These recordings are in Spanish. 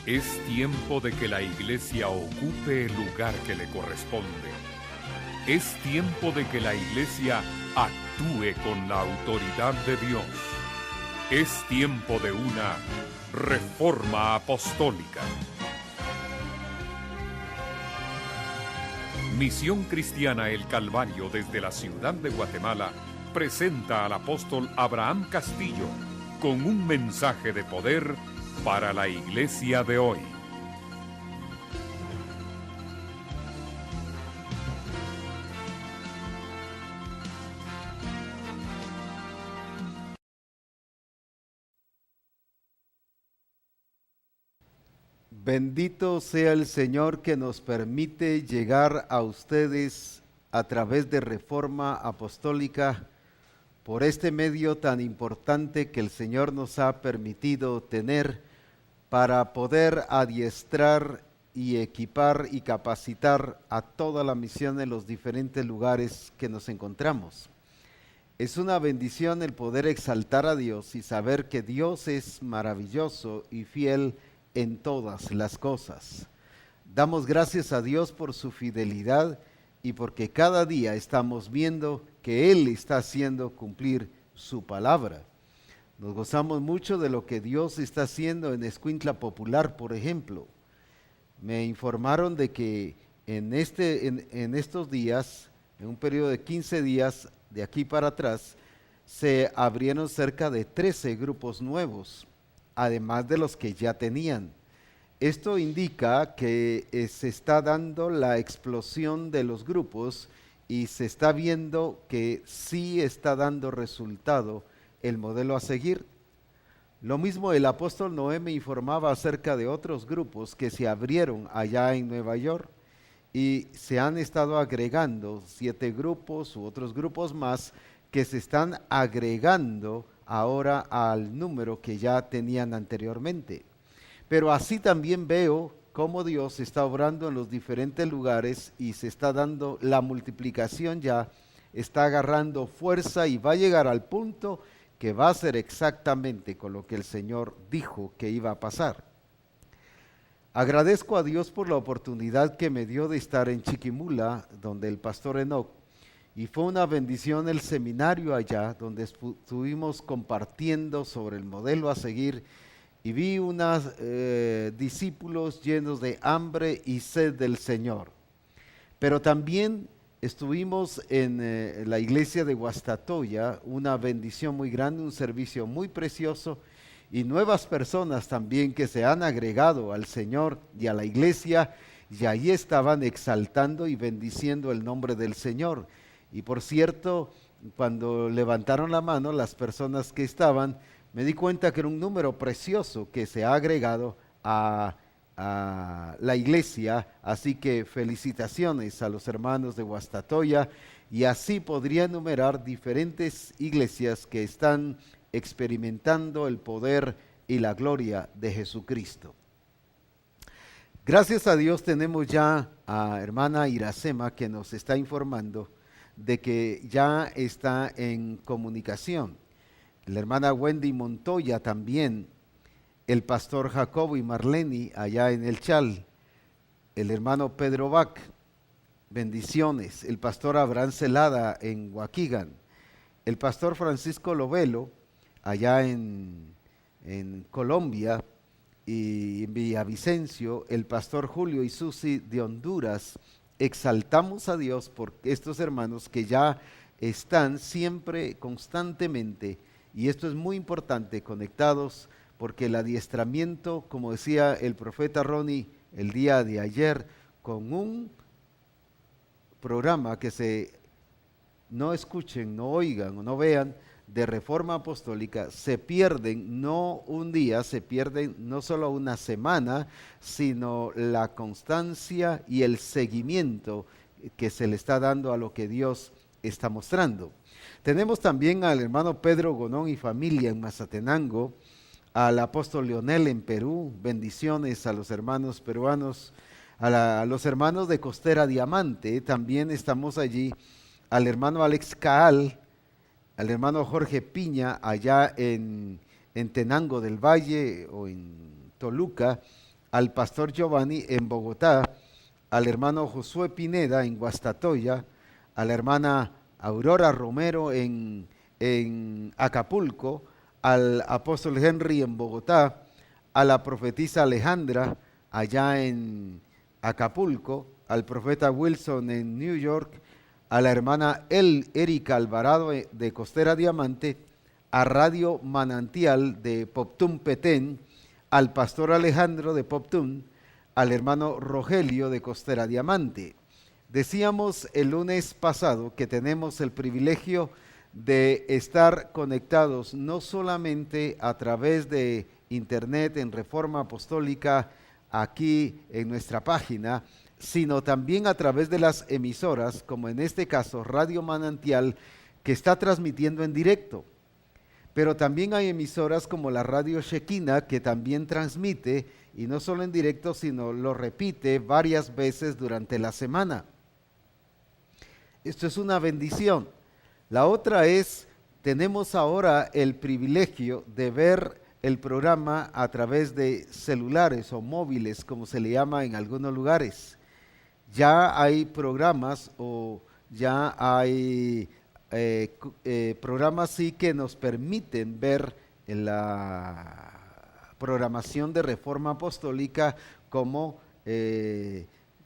Es tiempo de que la Iglesia ocupe el lugar que le corresponde. Es tiempo de que la Iglesia actúe con la autoridad de Dios. Es tiempo de una reforma apostólica. Misión Cristiana El Calvario desde la ciudad de Guatemala presenta al apóstol Abraham Castillo con un mensaje de poder para la iglesia de hoy. Bendito sea el Señor que nos permite llegar a ustedes a través de Reforma Apostólica por este medio tan importante que el Señor nos ha permitido tener para poder adiestrar y equipar y capacitar a toda la misión en los diferentes lugares que nos encontramos. Es una bendición el poder exaltar a Dios y saber que Dios es maravilloso y fiel en todas las cosas. Damos gracias a Dios por su fidelidad y porque cada día estamos viendo que Él está haciendo cumplir su palabra. Nos gozamos mucho de lo que Dios está haciendo en Escuintla Popular, por ejemplo. Me informaron de que en estos días, en un periodo de 15 días de aquí para atrás, se abrieron cerca de 13 grupos nuevos, además de los que ya tenían. Esto indica que se está dando la explosión de los grupos y se está viendo que sí está dando resultado el modelo a seguir. Lo mismo el apóstol Noé me informaba acerca de otros grupos que se abrieron allá en Nueva York y se han estado agregando 7 grupos u otros grupos más que se están agregando ahora al número que ya tenían anteriormente. Pero así también veo cómo Dios está obrando en los diferentes lugares y se está dando la multiplicación ya, está agarrando fuerza y va a llegar al punto que va a ser exactamente con lo que el Señor dijo que iba a pasar. Agradezco a Dios por la oportunidad que me dio de estar en Chiquimula, donde el pastor Enoch, y fue una bendición el seminario allá, donde estuvimos compartiendo sobre el modelo a seguir, y vi unos discípulos llenos de hambre y sed del Señor. Pero también estuvimos en la iglesia de Guastatoya, una bendición muy grande, un servicio muy precioso, y nuevas personas también que se han agregado al Señor y a la iglesia, y ahí estaban exaltando y bendiciendo el nombre del Señor. Y por cierto, cuando levantaron la mano las personas que estaban, me di cuenta que era un número precioso que se ha agregado a la iglesia, así que felicitaciones a los hermanos de Guastatoya, y así podría enumerar diferentes iglesias que están experimentando el poder y la gloria de Jesucristo. Gracias a Dios tenemos ya a hermana Iracema que nos está informando de que ya está en comunicación. La hermana Wendy Montoya también, el pastor Jacobo y Marleni allá en el Chal, el hermano Pedro Bach, bendiciones, el pastor Abraham Celada en Waukegan, el pastor Francisco Lovelo allá en Colombia y en Villavicencio, el pastor Julio y Susi de Honduras. Exaltamos a Dios por estos hermanos que ya están siempre, constantemente, y esto es muy importante, conectados, porque el adiestramiento, como decía el profeta Ronnie el día de ayer, con un programa que no escuchen, no oigan o no vean de Reforma Apostólica, se pierden no un día, se pierden no solo una semana, sino la constancia y el seguimiento que se le está dando a lo que Dios está mostrando. Tenemos también al hermano Pedro Gonón y familia en Mazatenango, al apóstol Leonel en Perú, bendiciones a los hermanos peruanos, a los hermanos de Costera Diamante, también estamos allí, al hermano Alex Caal, al hermano Jorge Piña allá en Tenango del Valle o en Toluca, al pastor Giovanni en Bogotá, al hermano Josué Pineda en Guastatoya, a la hermana Aurora Romero en Acapulco, al apóstol Henry en Bogotá, a la profetisa Alejandra allá en Acapulco, al profeta Wilson en New York, a la hermana Erika Alvarado de Costera Diamante, a Radio Manantial de Poptún Petén, al pastor Alejandro de Poptún, al hermano Rogelio de Costera Diamante. Decíamos el lunes pasado que tenemos el privilegio de estar conectados no solamente a través de internet en Reforma Apostólica aquí en nuestra página, sino también a través de las emisoras, como en este caso Radio Manantial, que está transmitiendo en directo. Pero también hay emisoras como la Radio Shekinah, que también transmite, y no solo en directo, sino lo repite varias veces durante la semana. Esto es una bendición. La otra es, tenemos ahora el privilegio de ver el programa a través de celulares o móviles, como se le llama en algunos lugares. Ya hay programas o ya hay programas sí que nos permiten ver en la programación de Reforma Apostólica como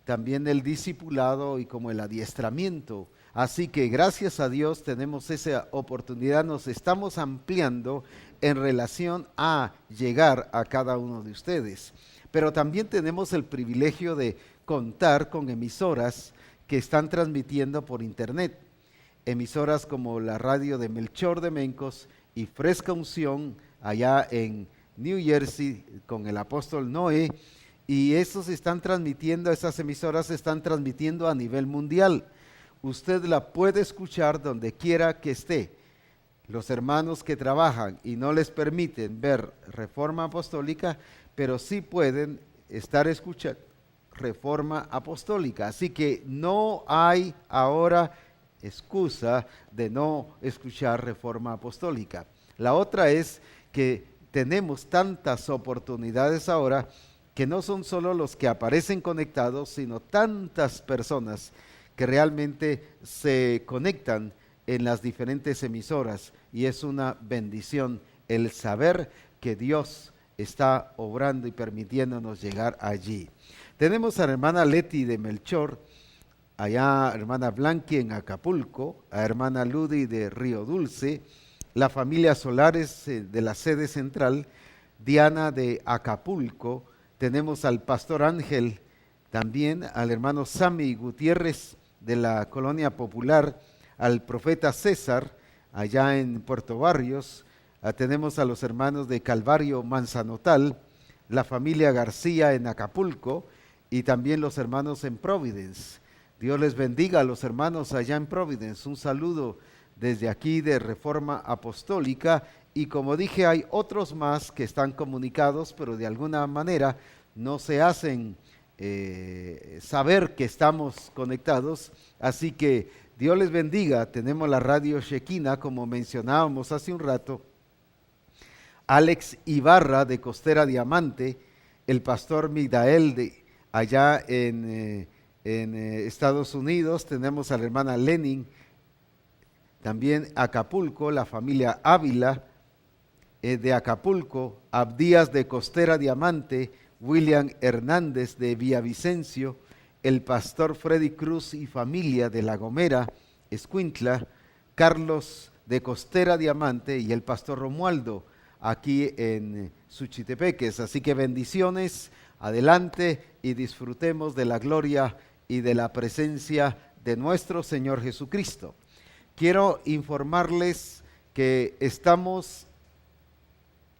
también el discipulado y como el adiestramiento. Así que gracias a Dios tenemos esa oportunidad, nos estamos ampliando en relación a llegar a cada uno de ustedes. Pero también tenemos el privilegio de contar con emisoras que están transmitiendo por internet. Emisoras como la radio de Melchor de Mencos y Fresca Unción allá en New Jersey con el apóstol Noé, y esas emisoras están transmitiendo a nivel mundial. Usted la puede escuchar donde quiera que esté. Los hermanos que trabajan y no les permiten ver Reforma Apostólica, pero sí pueden estar escuchando Reforma Apostólica. Así que no hay ahora excusa de no escuchar Reforma Apostólica. La otra es que tenemos tantas oportunidades ahora que no son solo los que aparecen conectados, sino tantas personas que realmente se conectan en las diferentes emisoras, y es una bendición el saber que Dios está obrando y permitiéndonos llegar allí. Tenemos a la hermana Leti de Melchor, allá hermana Blanqui en Acapulco, a hermana Ludi de Río Dulce, la familia Solares de la sede central, Diana de Acapulco, tenemos al pastor Ángel, también al hermano Sammy Gutiérrez de la Colonia Popular, al profeta César allá en Puerto Barrios, tenemos a los hermanos de Calvario Manzanotal, la familia García en Acapulco y también los hermanos en Providence. Dios les bendiga a los hermanos allá en Providence. Un saludo desde aquí de Reforma Apostólica, y como dije, hay otros más que están comunicados, pero de alguna manera no se hacen saber que estamos conectados. Así que Dios les bendiga. Tenemos la Radio Shekinah, como mencionábamos hace un rato, Alex Ibarra de Costera Diamante, el pastor Migdael de allá en Estados Unidos, tenemos a la hermana Lenin, también Acapulco, la familia Ávila de Acapulco, Abdías de Costera Diamante, William Hernández de Villavicencio, el pastor Freddy Cruz y familia de La Gomera, Escuintla, Carlos de Costera Diamante y el pastor Romualdo aquí en Suchitepeques. Así que bendiciones, adelante y disfrutemos de la gloria y de la presencia de nuestro Señor Jesucristo. Quiero informarles que estamos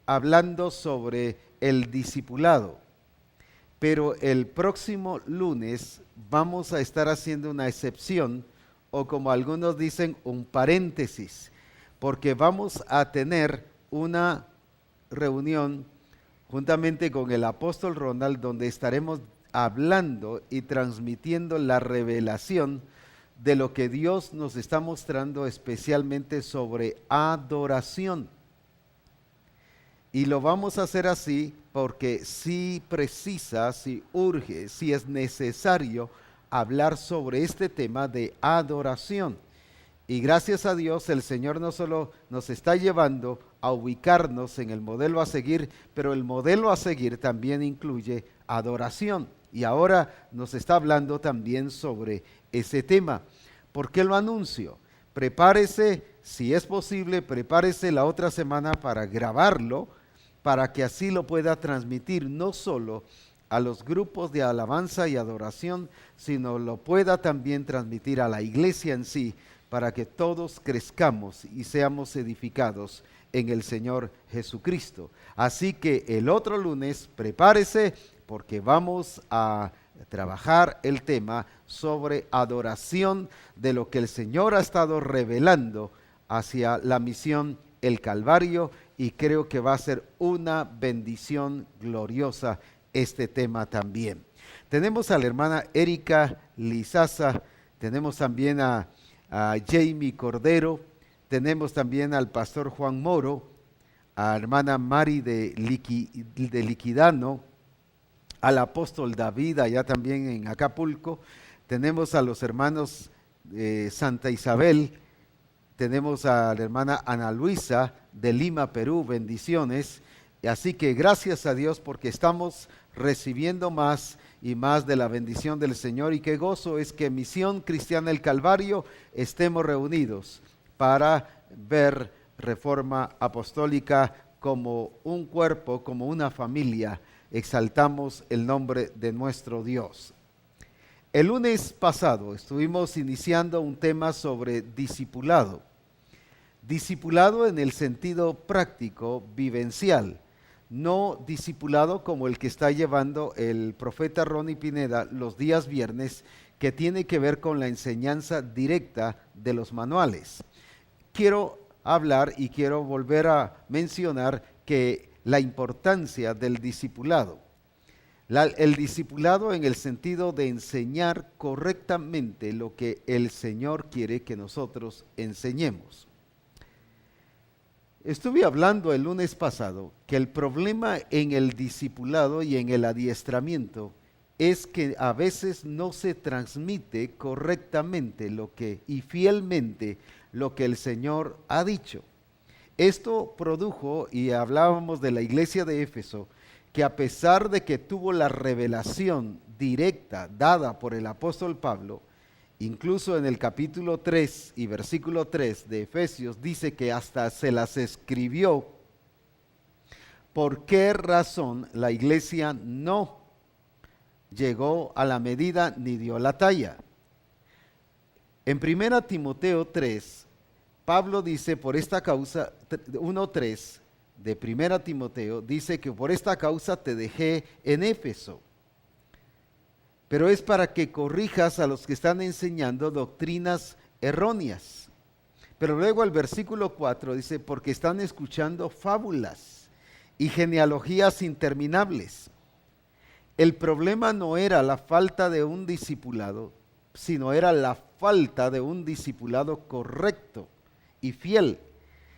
hablando sobre el discipulado, pero el próximo lunes vamos a estar haciendo una excepción, o como algunos dicen, un paréntesis, porque vamos a tener una reunión juntamente con el apóstol Ronald, donde estaremos hablando y transmitiendo la revelación de lo que Dios nos está mostrando, especialmente sobre adoración. Y lo vamos a hacer así porque si precisa, si urge, si es necesario hablar sobre este tema de adoración. Y gracias a Dios el Señor no solo nos está llevando a ubicarnos en el modelo a seguir, pero el modelo a seguir también incluye adoración. Y ahora nos está hablando también sobre ese tema. ¿Por qué lo anuncio? Prepárese, si es posible, prepárese la otra semana para grabarlo, para que así lo pueda transmitir no solo a los grupos de alabanza y adoración, sino lo pueda también transmitir a la iglesia en sí, para que todos crezcamos y seamos edificados en el Señor Jesucristo. Así que el otro lunes prepárese porque vamos a trabajar el tema sobre adoración de lo que el Señor ha estado revelando hacia la misión El Calvario, y creo que va a ser una bendición gloriosa este tema también. Tenemos a la hermana Erika Lizaza, tenemos también a Jamie Cordero, tenemos también al pastor Juan Moro, a la hermana Mari de Liquidano, al apóstol David allá también en Acapulco, tenemos a los hermanos Santa Isabel, tenemos a la hermana Ana Luisa de Lima, Perú, bendiciones. Así que gracias a Dios porque estamos recibiendo más y más de la bendición del Señor, y qué gozo es que Misión Cristiana El Calvario estemos reunidos para ver Reforma Apostólica como un cuerpo, como una familia. Exaltamos el nombre de nuestro Dios. El lunes pasado estuvimos iniciando un tema sobre discipulado. Discipulado en el sentido práctico, vivencial. No discipulado como el que está llevando el profeta Ronnie Pineda los días viernes, que tiene que ver con la enseñanza directa de los manuales. Quiero hablar y quiero volver a mencionar que la importancia del discipulado. El discipulado en el sentido de enseñar correctamente lo que el Señor quiere que nosotros enseñemos. Estuve hablando el lunes pasado que el problema en el discipulado y en el adiestramiento es que a veces no se transmite correctamente y fielmente lo que el Señor ha dicho. Esto produjo, y hablábamos de la iglesia de Éfeso, que a pesar de que tuvo la revelación directa dada por el apóstol Pablo, incluso en el capítulo 3 y versículo 3 de Efesios dice que hasta se las escribió. ¿Por qué razón la iglesia no llegó a la medida ni dio la talla? En 1 Timoteo 3, Pablo dice, por esta causa, 1:3 de 1 Timoteo, dice que por esta causa te dejé en Éfeso. Pero es para que corrijas a los que están enseñando doctrinas erróneas. Pero luego el versículo 4 dice, porque están escuchando fábulas y genealogías interminables. El problema no era la falta de un discipulado, sino era la falta de un discipulado correcto y fiel.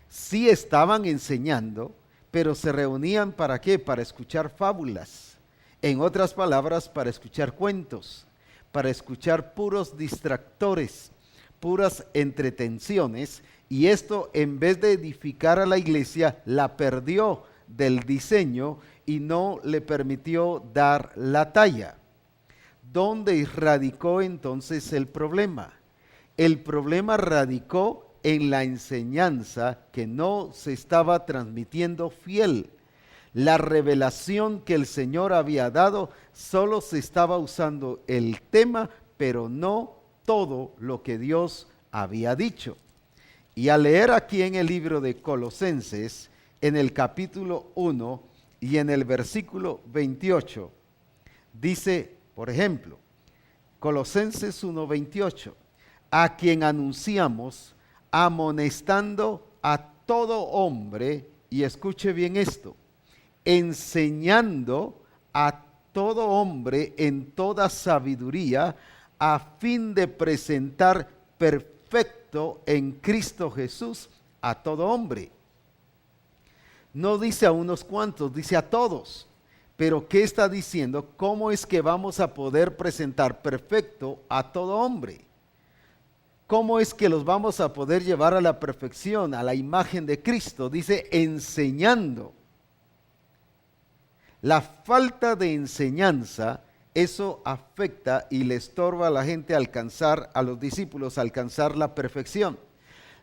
Sí estaban enseñando, pero se reunían ¿para qué? Para escuchar fábulas. En otras palabras, para escuchar cuentos, para escuchar puros distractores, puras entretenciones, y esto en vez de edificar a la iglesia, la perdió del diseño y no le permitió dar la talla. ¿Dónde radicó entonces el problema? El problema radicó en la enseñanza que no se estaba transmitiendo fiel. La revelación que el Señor había dado, solo se estaba usando el tema, pero no todo lo que Dios había dicho. Y al leer aquí en el libro de Colosenses, en el capítulo 1 y en el versículo 28, dice, por ejemplo, Colosenses 1:28, a quien anunciamos amonestando a todo hombre, y escuche bien esto, enseñando a todo hombre en toda sabiduría, a fin de presentar perfecto en Cristo Jesús a todo hombre. No dice a unos cuantos, dice a todos. Pero ¿qué está diciendo? ¿Cómo es que vamos a poder presentar perfecto a todo hombre? ¿Cómo es que los vamos a poder llevar a la perfección, a la imagen de Cristo? Dice enseñando. La falta de enseñanza, eso afecta y le estorba a la gente alcanzar, a los discípulos alcanzar la perfección.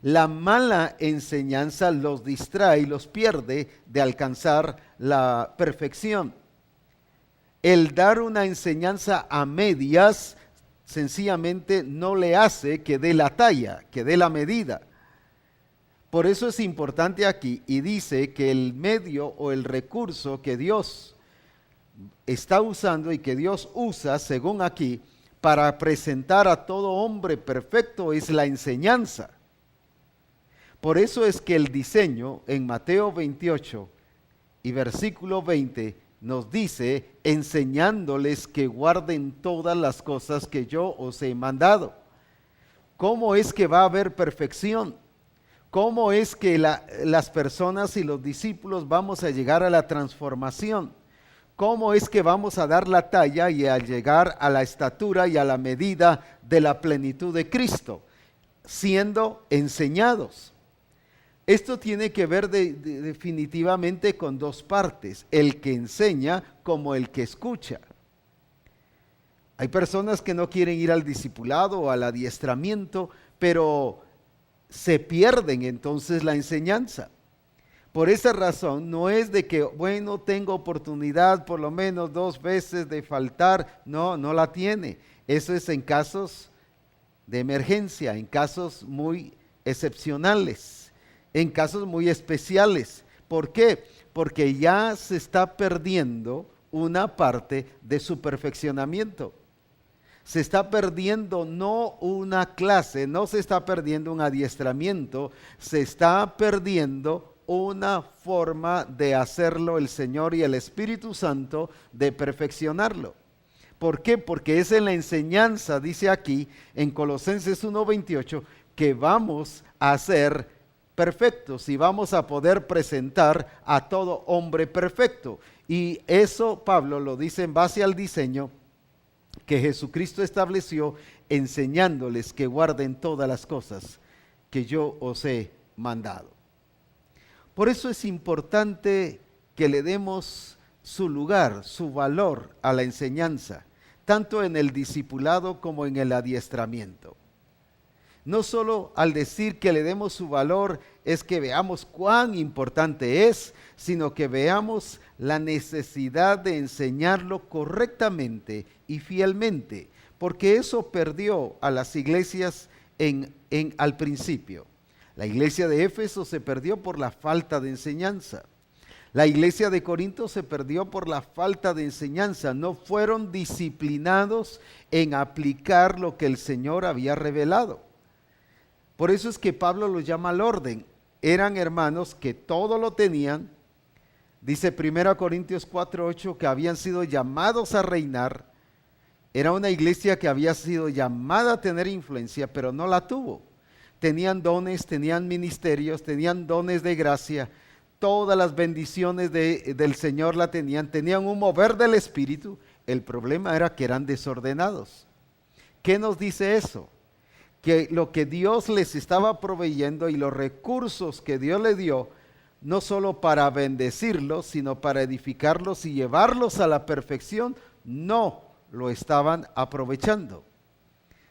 La mala enseñanza los distrae y los pierde de alcanzar la perfección. El dar una enseñanza a medias sencillamente no le hace que dé la talla, que dé la medida. Por eso es importante aquí y dice que el medio o el recurso que Dios está usando y que Dios usa, según aquí, para presentar a todo hombre perfecto es la enseñanza. Por eso es que el diseño en Mateo 28 y versículo 20 nos dice, enseñándoles que guarden todas las cosas que yo os he mandado. ¿Cómo es que va a haber perfección? ¿Cómo es que las personas y los discípulos vamos a llegar a la transformación? ¿Cómo es que vamos a dar la talla y a llegar a la estatura y a la medida de la plenitud de Cristo? Siendo enseñados. Esto tiene que ver definitivamente con dos partes, el que enseña como el que escucha. Hay personas que no quieren ir al discipulado o al adiestramiento, pero se pierden entonces la enseñanza. Por esa razón no es de que, bueno, tengo oportunidad por lo menos 2 veces de faltar. No, no la tiene. Eso es en casos de emergencia, en casos muy excepcionales. En casos muy especiales. ¿Por qué? Porque ya se está perdiendo una parte de su perfeccionamiento. Se está perdiendo no una clase, no se está perdiendo un adiestramiento, se está perdiendo una forma de hacerlo el Señor y el Espíritu Santo, de perfeccionarlo. ¿Por qué? Porque es en la enseñanza, dice aquí en Colosenses 1:28, que vamos a ser perfectos y vamos a poder presentar a todo hombre perfecto. Y eso Pablo lo dice en base al diseño que Jesucristo estableció, enseñándoles que guarden todas las cosas que yo os he mandado. Por eso es importante que le demos su lugar, su valor a la enseñanza, tanto en el discipulado como en el adiestramiento. No solo al decir que le demos su valor es que veamos cuán importante es, sino que veamos la necesidad de enseñarlo correctamente y fielmente, porque eso perdió a las iglesias al principio. La iglesia de Éfeso se perdió por la falta de enseñanza. La iglesia de Corinto se perdió por la falta de enseñanza. No fueron disciplinados en aplicar lo que el Señor había revelado. Por eso es que Pablo los llama al orden. Eran hermanos que todo lo tenían. Dice 1 Corintios 4:8 que habían sido llamados a reinar. Era una iglesia que había sido llamada a tener influencia, pero no la tuvo. Tenían dones, tenían ministerios, tenían dones de gracia. Todas las bendiciones del Señor la tenían. Tenían un mover del Espíritu. El problema era que eran desordenados. ¿Qué nos dice eso? Que lo que Dios les estaba proveyendo y los recursos que Dios les dio, no solo para bendecirlos, sino para edificarlos y llevarlos a la perfección, no lo estaban aprovechando.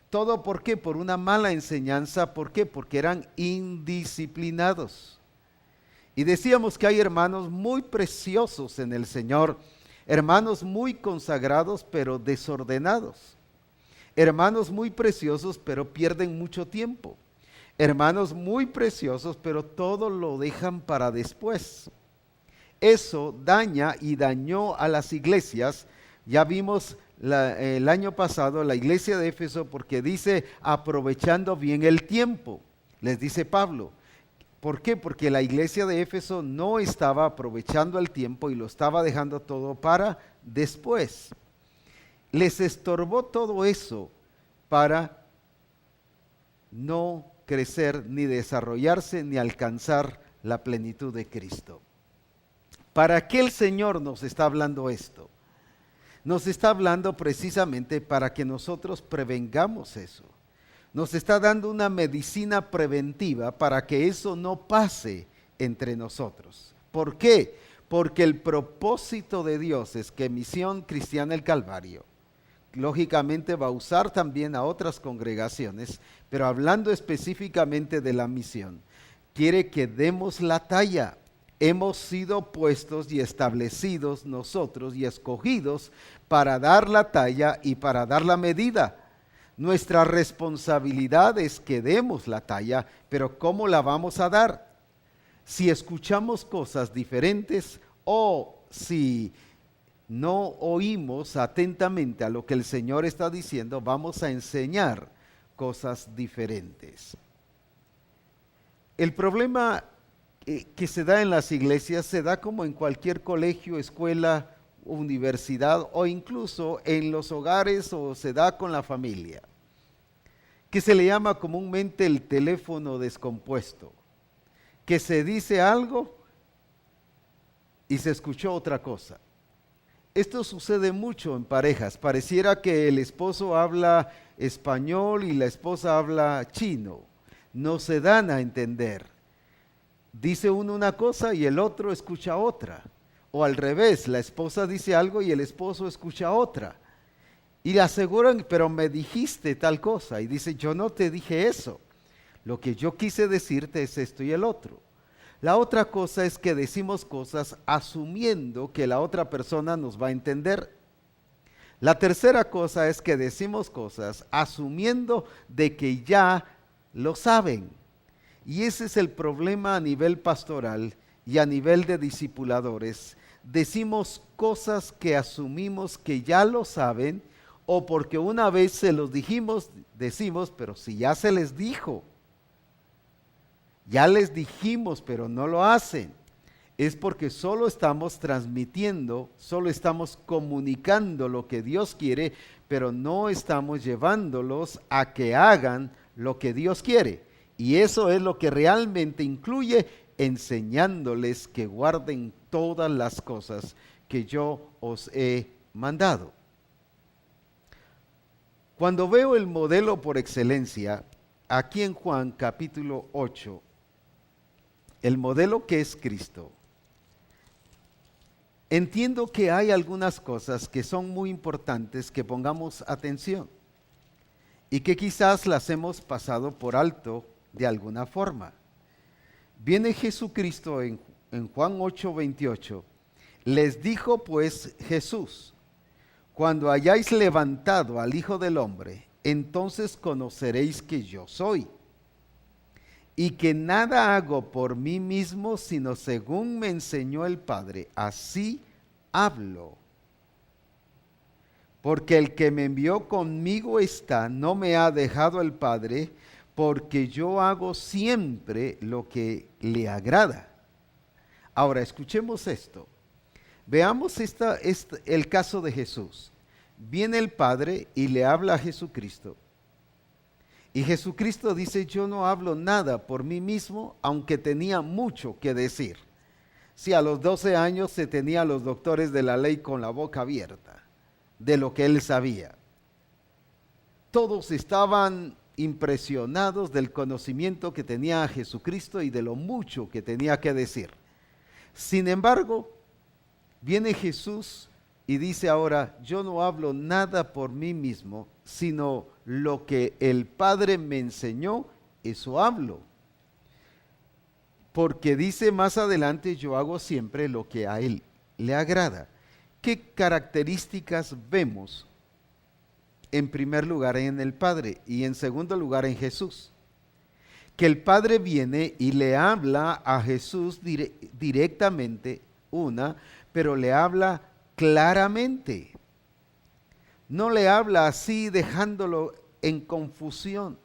¿Todo por qué? Por una mala enseñanza. ¿Por qué? Porque eran indisciplinados. Y decíamos que hay hermanos muy preciosos en el Señor, hermanos muy consagrados, pero desordenados. Hermanos muy preciosos, pero pierden mucho tiempo. Hermanos muy preciosos, pero todo lo dejan para después. Eso daña y dañó a las iglesias. Ya vimos el año pasado la iglesia de Éfeso, porque dice aprovechando bien el tiempo, les dice Pablo. ¿Por qué? Porque la iglesia de Éfeso no estaba aprovechando el tiempo y lo estaba dejando todo para después. Les estorbó todo eso para no crecer, ni desarrollarse, ni alcanzar la plenitud de Cristo. ¿Para qué el Señor nos está hablando esto? Nos está hablando precisamente para que nosotros prevengamos eso. Nos está dando una medicina preventiva para que eso no pase entre nosotros. ¿Por qué? Porque el propósito de Dios es que Misión Cristiana el Calvario, lógicamente va a usar también a otras congregaciones, pero hablando específicamente de la misión, quiere que demos la talla. Hemos sido puestos y establecidos nosotros y escogidos para dar la talla y para dar la medida. Nuestra responsabilidad es que demos la talla, pero ¿cómo la vamos a dar? Si escuchamos cosas diferentes o si no oímos atentamente a lo que el Señor está diciendo, vamos a enseñar cosas diferentes. El problema que se da en las iglesias se da como en cualquier colegio, escuela, universidad o incluso en los hogares o se da con la familia, que se le llama comúnmente el teléfono descompuesto, que se dice algo y se escuchó otra cosa. Esto sucede mucho en parejas. Pareciera que el esposo habla español y la esposa habla chino. No se dan a entender. Dice uno una cosa y el otro escucha otra. O al revés, la esposa dice algo y el esposo escucha otra. Y le aseguran, pero me dijiste tal cosa. Y dice, yo no te dije eso. Lo que yo quise decirte es esto y el otro. La otra cosa es que decimos cosas asumiendo que la otra persona nos va a entender. La tercera cosa es que decimos cosas asumiendo de que ya lo saben. Y ese es el problema a nivel pastoral y a nivel de discipuladores. Decimos cosas que asumimos que ya lo saben o porque una vez se los dijimos, decimos, pero si ya se les dijo. Ya les dijimos, pero no lo hacen. Es porque solo estamos transmitiendo, solo estamos comunicando lo que Dios quiere, pero no estamos llevándolos a que hagan lo que Dios quiere. Y eso es lo que realmente incluye enseñándoles que guarden todas las cosas que yo os he mandado. Cuando veo el modelo por excelencia, aquí en Juan capítulo 8, el modelo que es Cristo, entiendo que hay algunas cosas que son muy importantes que pongamos atención y que quizás las hemos pasado por alto de alguna forma. Viene Jesucristo en Juan 8:28, les dijo pues Jesús, cuando hayáis levantado al Hijo del Hombre, entonces conoceréis que yo soy. Y que nada hago por mí mismo, sino según me enseñó el Padre, así hablo. Porque el que me envió conmigo está, no me ha dejado el Padre, porque yo hago siempre lo que le agrada. Ahora, escuchemos esto. Veamos el caso de Jesús. Viene el Padre y le habla a Jesucristo. Y Jesucristo dice, yo no hablo nada por mí mismo, aunque tenía mucho que decir. Si a los 12 años se tenía a los doctores de la ley con la boca abierta de lo que él sabía. Todos estaban impresionados del conocimiento que tenía Jesucristo y de lo mucho que tenía que decir. Sin embargo, viene Jesús y dice ahora, yo no hablo nada por mí mismo, sino lo que el Padre me enseñó, eso hablo. Porque dice más adelante, yo hago siempre lo que a Él le agrada. ¿Qué características vemos? En primer lugar en el Padre y en segundo lugar en Jesús. Que el Padre viene y le habla a Jesús directamente, pero le habla claramente. No le habla así dejándolo en confusión.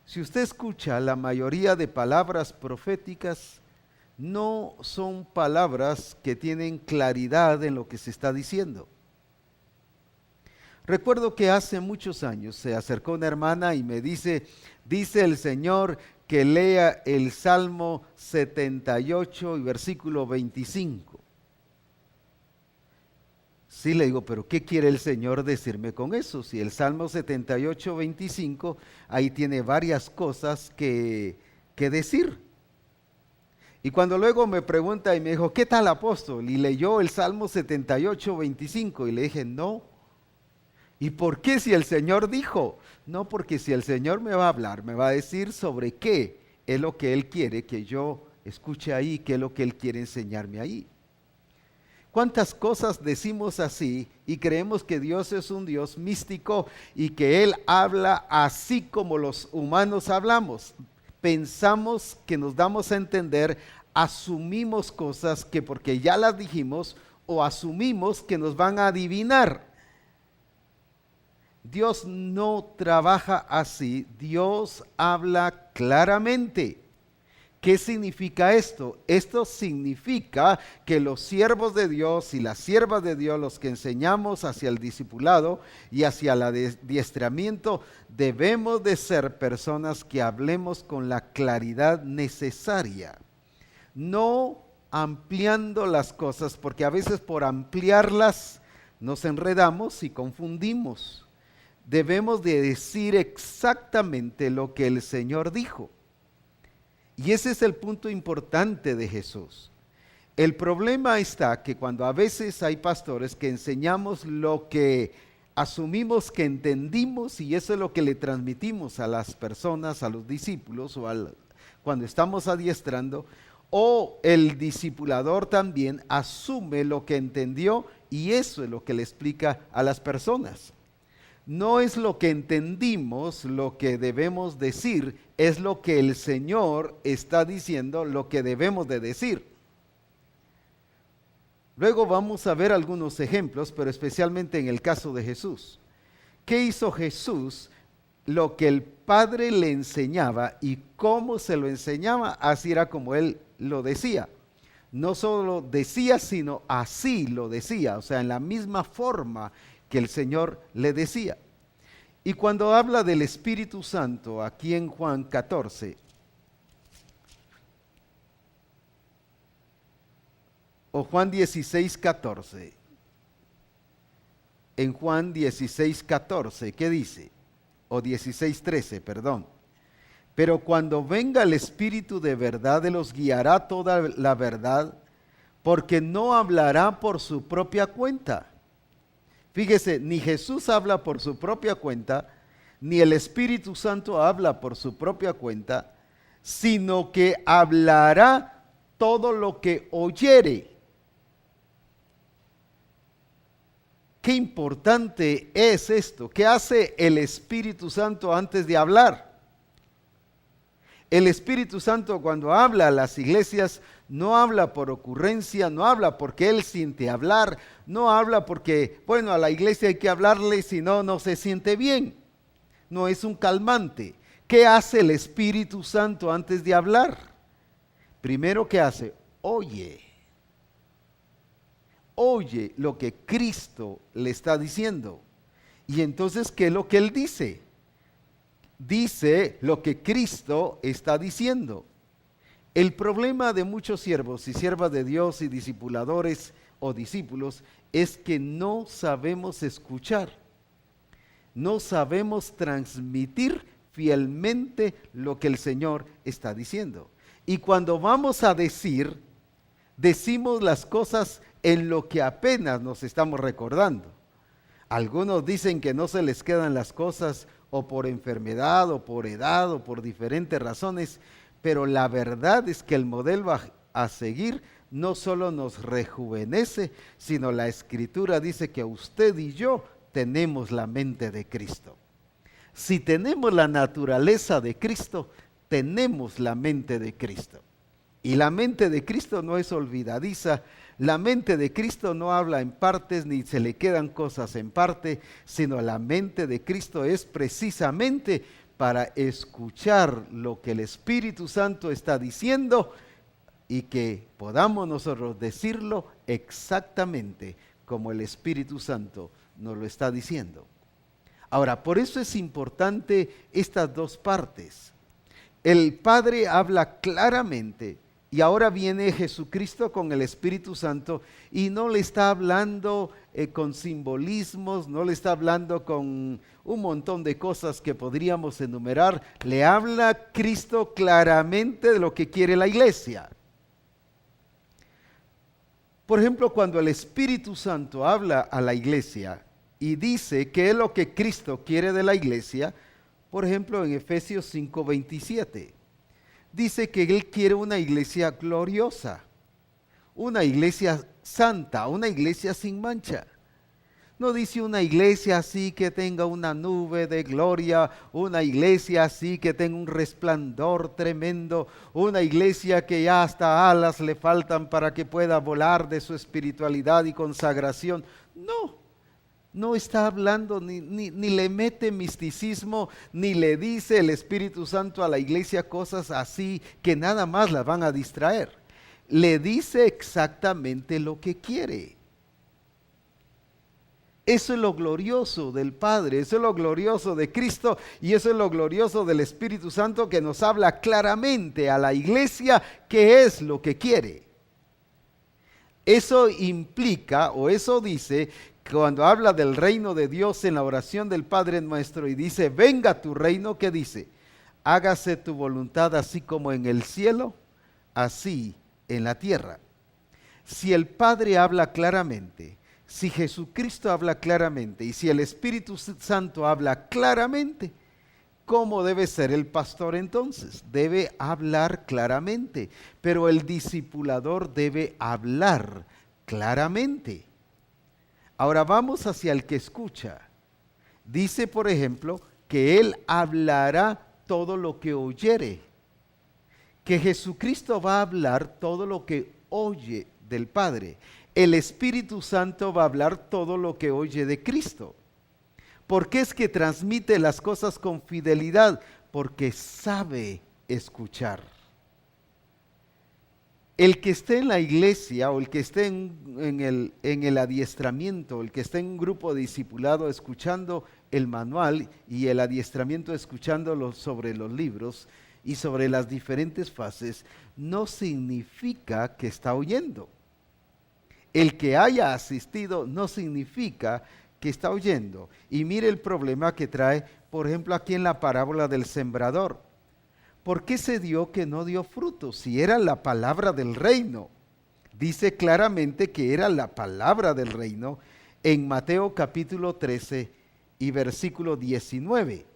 Si usted escucha la mayoría de palabras proféticas, no son palabras que tienen claridad en lo que se está diciendo. Recuerdo que hace muchos años se acercó una hermana y me dice el Señor que lea el Salmo 78 y versículo 25. Sí, le digo, pero ¿qué quiere el Señor decirme con eso? Si el Salmo 78, 25, ahí tiene varias cosas que decir. Y cuando luego me pregunta y me dijo, ¿qué tal, apóstol? Y leyó el Salmo 78, 25 y le dije, no. ¿Y por qué si el Señor dijo? No, porque si el Señor me va a hablar, me va a decir sobre qué es lo que Él quiere que yo escuche ahí, qué es lo que Él quiere enseñarme ahí. ¿Cuántas cosas decimos así y creemos que Dios es un Dios místico y que Él habla así como los humanos hablamos? Pensamos que nos damos a entender, asumimos cosas que porque ya las dijimos o asumimos que nos van a adivinar. Dios no trabaja así, Dios habla claramente. ¿Qué significa esto? Esto significa que los siervos de Dios y las siervas de Dios, los que enseñamos hacia el discipulado y hacia el adiestramiento, debemos de ser personas que hablemos con la claridad necesaria, no ampliando las cosas, porque a veces por ampliarlas nos enredamos y confundimos. Debemos de decir exactamente lo que el Señor dijo. Y ese es el punto importante de Jesús. El problema está que cuando a veces hay pastores que enseñamos lo que asumimos que entendimos y eso es lo que le transmitimos a las personas, a los discípulos o cuando estamos adiestrando, o el discipulador también asume lo que entendió y eso es lo que le explica a las personas. No es lo que entendimos lo que debemos decir, es lo que el Señor está diciendo lo que debemos de decir. Luego vamos a ver algunos ejemplos, pero especialmente en el caso de Jesús. ¿Qué hizo Jesús? Lo que el Padre le enseñaba y cómo se lo enseñaba, así era como Él lo decía. No solo decía, sino así lo decía, o sea, en la misma forma que el Señor le decía. Y cuando habla del Espíritu Santo, aquí en Juan 14, o Juan 16, 14, en Juan 16, 14, ¿qué dice? O 16, 13, perdón. Pero cuando venga el Espíritu de verdad, Él los guiará toda la verdad, porque no hablará por su propia cuenta. Fíjese, ni Jesús habla por su propia cuenta, ni el Espíritu Santo habla por su propia cuenta, sino que hablará todo lo que oyere. Qué importante es esto. ¿Qué hace el Espíritu Santo antes de hablar? El Espíritu Santo cuando habla a las iglesias no habla por ocurrencia, no habla porque Él siente hablar, no habla porque, bueno, a la iglesia hay que hablarle si no, no se siente bien. No es un calmante. ¿Qué hace el Espíritu Santo antes de hablar? Primero, ¿qué hace? Oye. Oye lo que Cristo le está diciendo. Y entonces, ¿qué es lo que Él dice? Dice lo que Cristo está diciendo. El problema de muchos siervos y siervas de Dios y discipuladores o discípulos es que no sabemos escuchar, no sabemos transmitir fielmente lo que el Señor está diciendo. Y cuando vamos a decir, decimos las cosas en lo que apenas nos estamos recordando. Algunos dicen que no se les quedan las cosas o por enfermedad, o por edad, o por diferentes razones, pero la verdad es que el modelo a seguir no solo nos rejuvenece, sino la Escritura dice que usted y yo tenemos la mente de Cristo. Si tenemos la naturaleza de Cristo, tenemos la mente de Cristo. Y la mente de Cristo no es olvidadiza. La mente de Cristo no habla en partes ni se le quedan cosas en parte, sino la mente de Cristo es precisamente para escuchar lo que el Espíritu Santo está diciendo y que podamos nosotros decirlo exactamente como el Espíritu Santo nos lo está diciendo. Ahora, por eso es importante estas dos partes. El Padre habla claramente Y ahora viene Jesucristo con el Espíritu Santo y no le está hablando con simbolismos, no le está hablando con un montón de cosas que podríamos enumerar. Le habla Cristo claramente de lo que quiere la iglesia. Por ejemplo, cuando el Espíritu Santo habla a la iglesia y dice qué es lo que Cristo quiere de la iglesia, por ejemplo en Efesios 5:27. Dice que Él quiere una iglesia gloriosa, una iglesia santa, una iglesia sin mancha. No dice una iglesia así que tenga una nube de gloria, una iglesia así que tenga un resplandor tremendo, una iglesia que ya hasta alas le faltan para que pueda volar de su espiritualidad y consagración. No está hablando, ni le mete misticismo, ni le dice el Espíritu Santo a la iglesia cosas así que nada más la van a distraer. Le dice exactamente lo que quiere. Eso es lo glorioso del Padre, eso es lo glorioso de Cristo y eso es lo glorioso del Espíritu Santo que nos habla claramente a la iglesia qué es lo que quiere. Eso implica o eso dice cuando habla del reino de Dios en la oración del Padre Nuestro y dice, venga tu reino, ¿qué dice? Hágase tu voluntad así como en el cielo, así en la tierra. Si el Padre habla claramente, si Jesucristo habla claramente y si el Espíritu Santo habla claramente, ¿cómo debe ser el pastor entonces? Debe hablar claramente, pero el discipulador debe hablar claramente. Ahora vamos hacia el que escucha. Dice, por ejemplo, que Él hablará todo lo que oyere. Que Jesucristo va a hablar todo lo que oye del Padre. El Espíritu Santo va a hablar todo lo que oye de Cristo. ¿Por qué es que transmite las cosas con fidelidad? Porque sabe escuchar. El que esté en la iglesia o el que esté en el adiestramiento, el que esté en un grupo discipulado escuchando el manual y el adiestramiento escuchándolo sobre los libros y sobre las diferentes fases, no significa que está oyendo. El que haya asistido no significa que está oyendo. Y mire el problema que trae, por ejemplo, aquí en la parábola del sembrador. ¿Por qué se dio que no dio fruto? Si era la palabra del reino. Dice claramente que era la palabra del reino en Mateo capítulo 13 y versículo 19.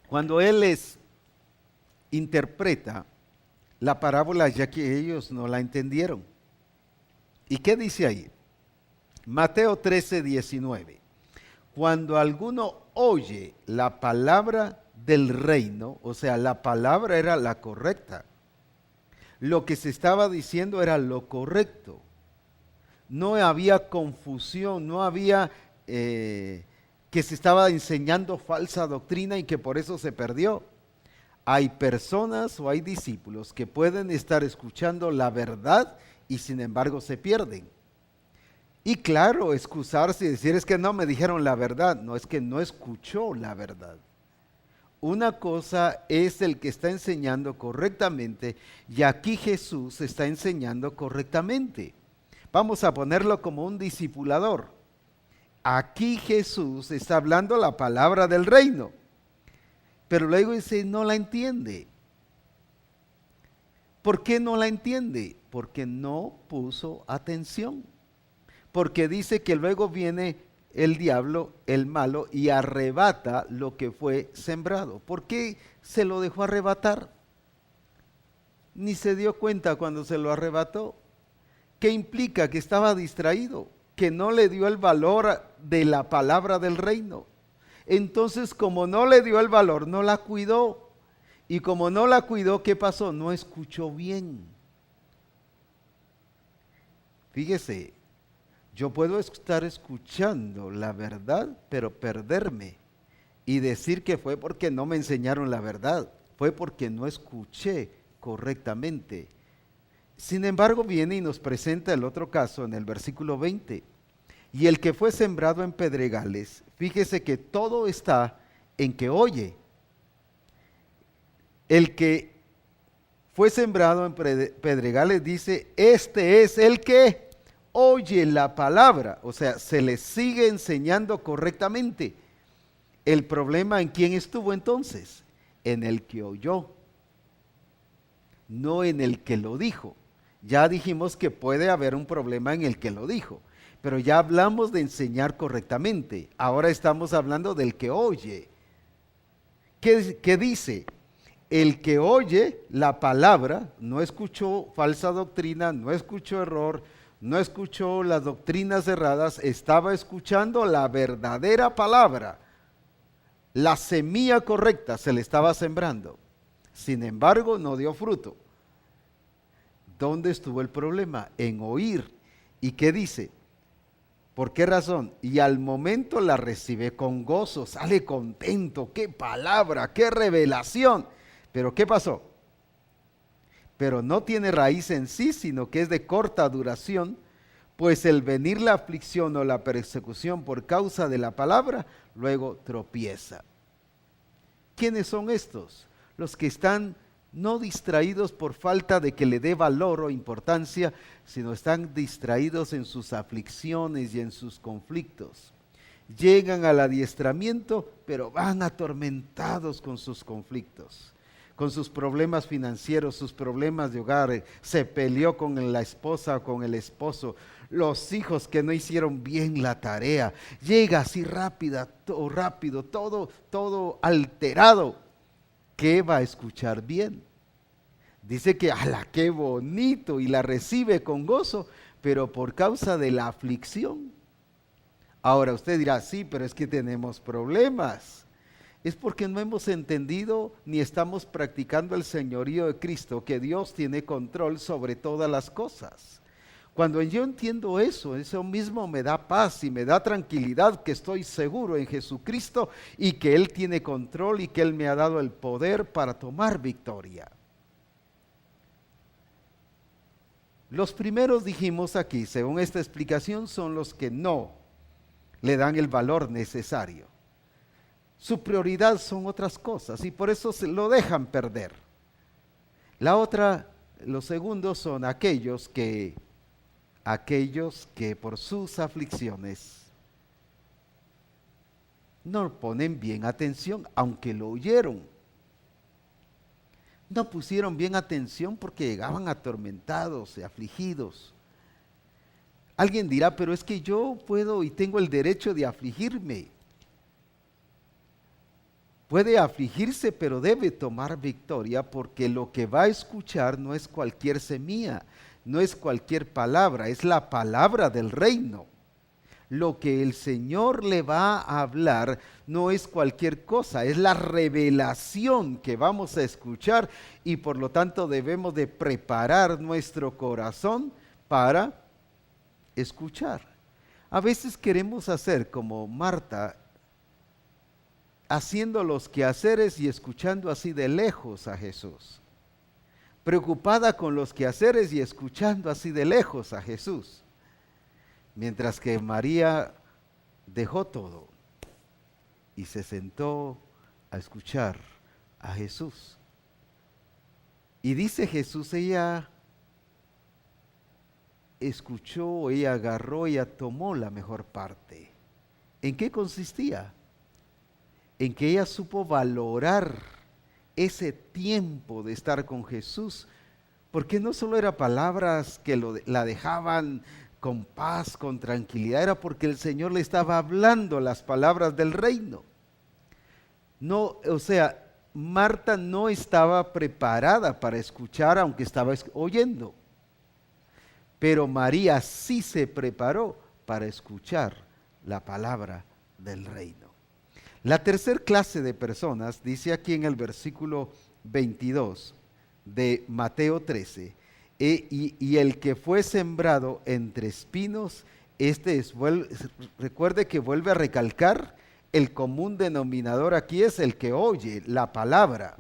Cuando Él les interpreta la parábola, ya que ellos no la entendieron. ¿Y qué dice ahí? Mateo 13, 19. Cuando alguno oye la palabra del reino, o sea, la palabra era la correcta. Lo que se estaba diciendo era lo correcto. No había confusión, no había que se estaba enseñando falsa doctrina y que por eso se perdió. Hay personas o hay discípulos que pueden estar escuchando la verdad y sin embargo se pierden. Y claro, excusarse y decir es que no me dijeron la verdad, no, es que no escuchó la verdad. Una cosa es el que está enseñando correctamente y aquí Jesús está enseñando correctamente. Vamos a ponerlo como un discipulador. Aquí Jesús está hablando la palabra del reino, pero luego dice no la entiende. ¿Por qué no la entiende? Porque no puso atención. Porque dice que luego viene el diablo, el malo, y arrebata lo que fue sembrado. ¿Por qué se lo dejó arrebatar? Ni se dio cuenta cuando se lo arrebató. ¿Qué implica? Que estaba distraído, que no le dio el valor de la palabra del reino. Entonces, como no le dio el valor, no la cuidó. Y como no la cuidó, ¿qué pasó? No escuchó bien. Fíjese. Yo puedo estar escuchando la verdad, pero perderme y decir que fue porque no me enseñaron la verdad, fue porque no escuché correctamente. Sin embargo, viene y nos presenta el otro caso en el versículo 20. Y el que fue sembrado en pedregales, fíjese que todo está en que oye. El que fue sembrado en pedregales dice, este es el que oye la palabra. O sea, se le sigue enseñando correctamente. El problema, ¿en quién estuvo entonces? En el que oyó, no en el que lo dijo. Ya dijimos que puede haber un problema en el que lo dijo, pero ya hablamos de enseñar correctamente. Ahora estamos hablando del que oye. ¿Qué dice? El que oye la palabra, no escuchó falsa doctrina, no escuchó error, no escuchó las doctrinas erradas, estaba escuchando la verdadera palabra. La semilla correcta se le estaba sembrando. Sin embargo, no dio fruto. ¿Dónde estuvo el problema? En oír. ¿Y qué dice? ¿Por qué razón? Y al momento la recibe con gozo, sale contento. ¡Qué palabra! ¡Qué revelación! Pero ¿qué pasó? Pero no tiene raíz en sí, sino que es de corta duración, pues el venir la aflicción o la persecución por causa de la palabra, luego tropieza. ¿Quiénes son estos? Los que están no distraídos por falta de que le dé valor o importancia, sino están distraídos en sus aflicciones y en sus conflictos. Llegan al adiestramiento, pero van atormentados con sus conflictos, con sus problemas financieros, sus problemas de hogar. Se peleó con la esposa o con el esposo, los hijos que no hicieron bien la tarea. Llega así rápido, todo alterado. ¿Qué va a escuchar bien? Dice que ¡ala, qué bonito! Y la recibe con gozo, pero por causa de la aflicción. Ahora usted dirá, sí, pero es que tenemos problemas. Es porque no hemos entendido ni estamos practicando el señorío de Cristo, que Dios tiene control sobre todas las cosas. Cuando yo entiendo eso mismo me da paz y me da tranquilidad, que estoy seguro en Jesucristo y que Él tiene control y que Él me ha dado el poder para tomar victoria. Los primeros, dijimos aquí, según esta explicación, son los que no le dan el valor necesario. Su prioridad son otras cosas y por eso se lo dejan perder. Los segundos son aquellos que por sus aflicciones no ponen bien atención, aunque lo oyeron. No pusieron bien atención porque llegaban atormentados y afligidos. Alguien dirá, pero es que yo puedo y tengo el derecho de afligirme. Puede afligirse, pero debe tomar victoria, porque lo que va a escuchar no es cualquier semilla, no es cualquier palabra, es la palabra del reino. Lo que el Señor le va a hablar no es cualquier cosa, es la revelación que vamos a escuchar, y por lo tanto debemos de preparar nuestro corazón para escuchar. A veces queremos hacer como Marta, haciendo los quehaceres y escuchando así de lejos a Jesús. Preocupada con los quehaceres y escuchando así de lejos a Jesús. Mientras que María dejó todo y se sentó a escuchar a Jesús. Y dice Jesús, ella escuchó, ella agarró, ella tomó la mejor parte. ¿En qué consistía? En que ella supo valorar ese tiempo de estar con Jesús, porque no solo eran palabras que la dejaban con paz, con tranquilidad, era porque el Señor le estaba hablando las palabras del reino. No, o sea, Marta no estaba preparada para escuchar, aunque estaba oyendo, pero María sí se preparó para escuchar la palabra del reino. La tercera clase de personas, dice aquí en el versículo 22 de Mateo 13, y el que fue sembrado entre espinos, recuerde que vuelve a recalcar, el común denominador aquí es el que oye la palabra.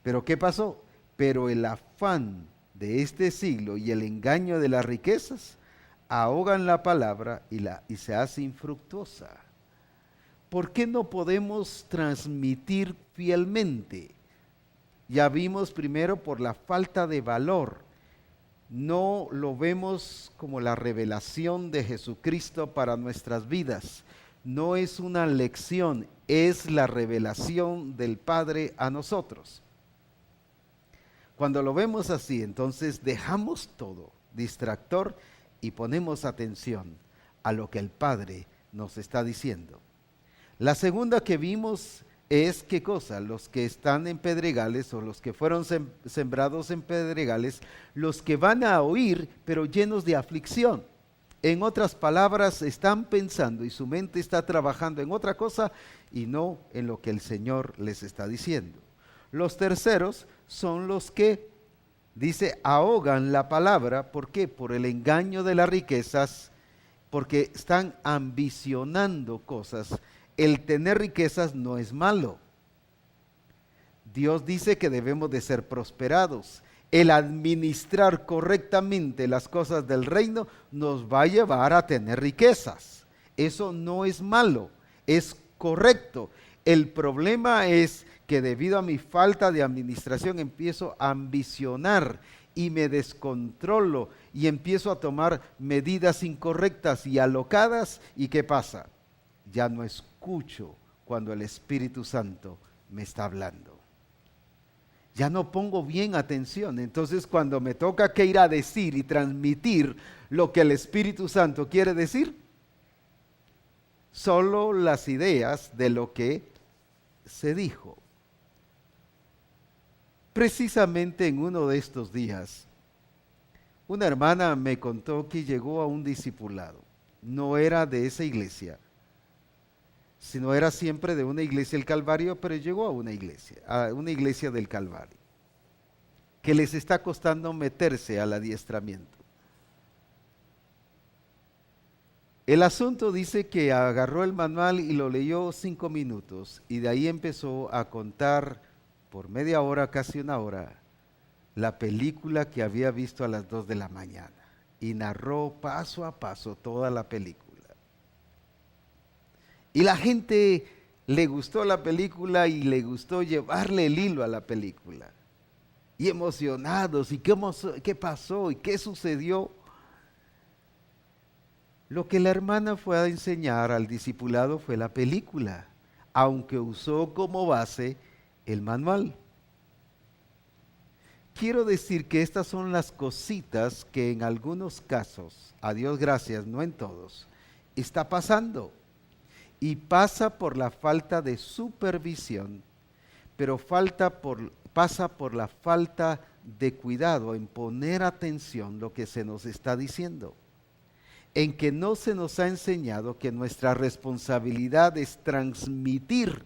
Pero ¿qué pasó? Pero el afán de este siglo y el engaño de las riquezas ahogan la palabra y se hace infructuosa. ¿Por qué no podemos transmitir fielmente Ya vimos primero por la falta de valor. No lo vemos como la revelación de Jesucristo para nuestras vidas. No es una lección, es la revelación del Padre a nosotros. Cuando lo vemos así, entonces dejamos todo distractor y ponemos atención a lo que el Padre nos está diciendo. La segunda que vimos es, ¿qué cosa? Los que están en pedregales o los que fueron sembrados en pedregales, los que van a oír pero llenos de aflicción. En otras palabras, están pensando y su mente está trabajando en otra cosa y no en lo que el Señor les está diciendo. Los terceros son los que, dice, ahogan la palabra. ¿Por qué? Por el engaño de las riquezas, porque están ambicionando cosas. El tener riquezas no es malo. Dios dice que debemos de ser prosperados. El administrar correctamente las cosas del reino nos va a llevar a tener riquezas. Eso no es malo, es correcto. El problema es que debido a mi falta de administración empiezo a ambicionar y me descontrolo y empiezo a tomar medidas incorrectas y alocadas. ¿Y qué pasa? Ya no escucho cuando el Espíritu Santo me está hablando. Ya no pongo bien atención. Entonces, cuando me toca que ir a decir y transmitir lo que el Espíritu Santo quiere decir, solo las ideas de lo que se dijo. Precisamente en uno de estos días, una hermana me contó que llegó a un discipulado. No era de esa iglesia, sino era siempre de una iglesia del Calvario, pero llegó a una iglesia del Calvario, que les está costando meterse al adiestramiento. El asunto dice que agarró el manual y lo leyó 5 minutos, y de ahí empezó a contar por media hora, casi una hora, la película que había visto a las 2 de la mañana, y narró paso a paso toda la película. Y la gente le gustó la película y le gustó llevarle el hilo a la película. Y emocionados, ¿y qué pasó? ¿Y qué sucedió? Lo que la hermana fue a enseñar al discipulado fue la película, aunque usó como base el manual. Quiero decir que estas son las cositas que en algunos casos, a Dios gracias, no en todos, está pasando. Y pasa por la falta de supervisión, pero pasa por la falta de cuidado en poner atención lo que se nos está diciendo. En que no se nos ha enseñado que nuestra responsabilidad es transmitir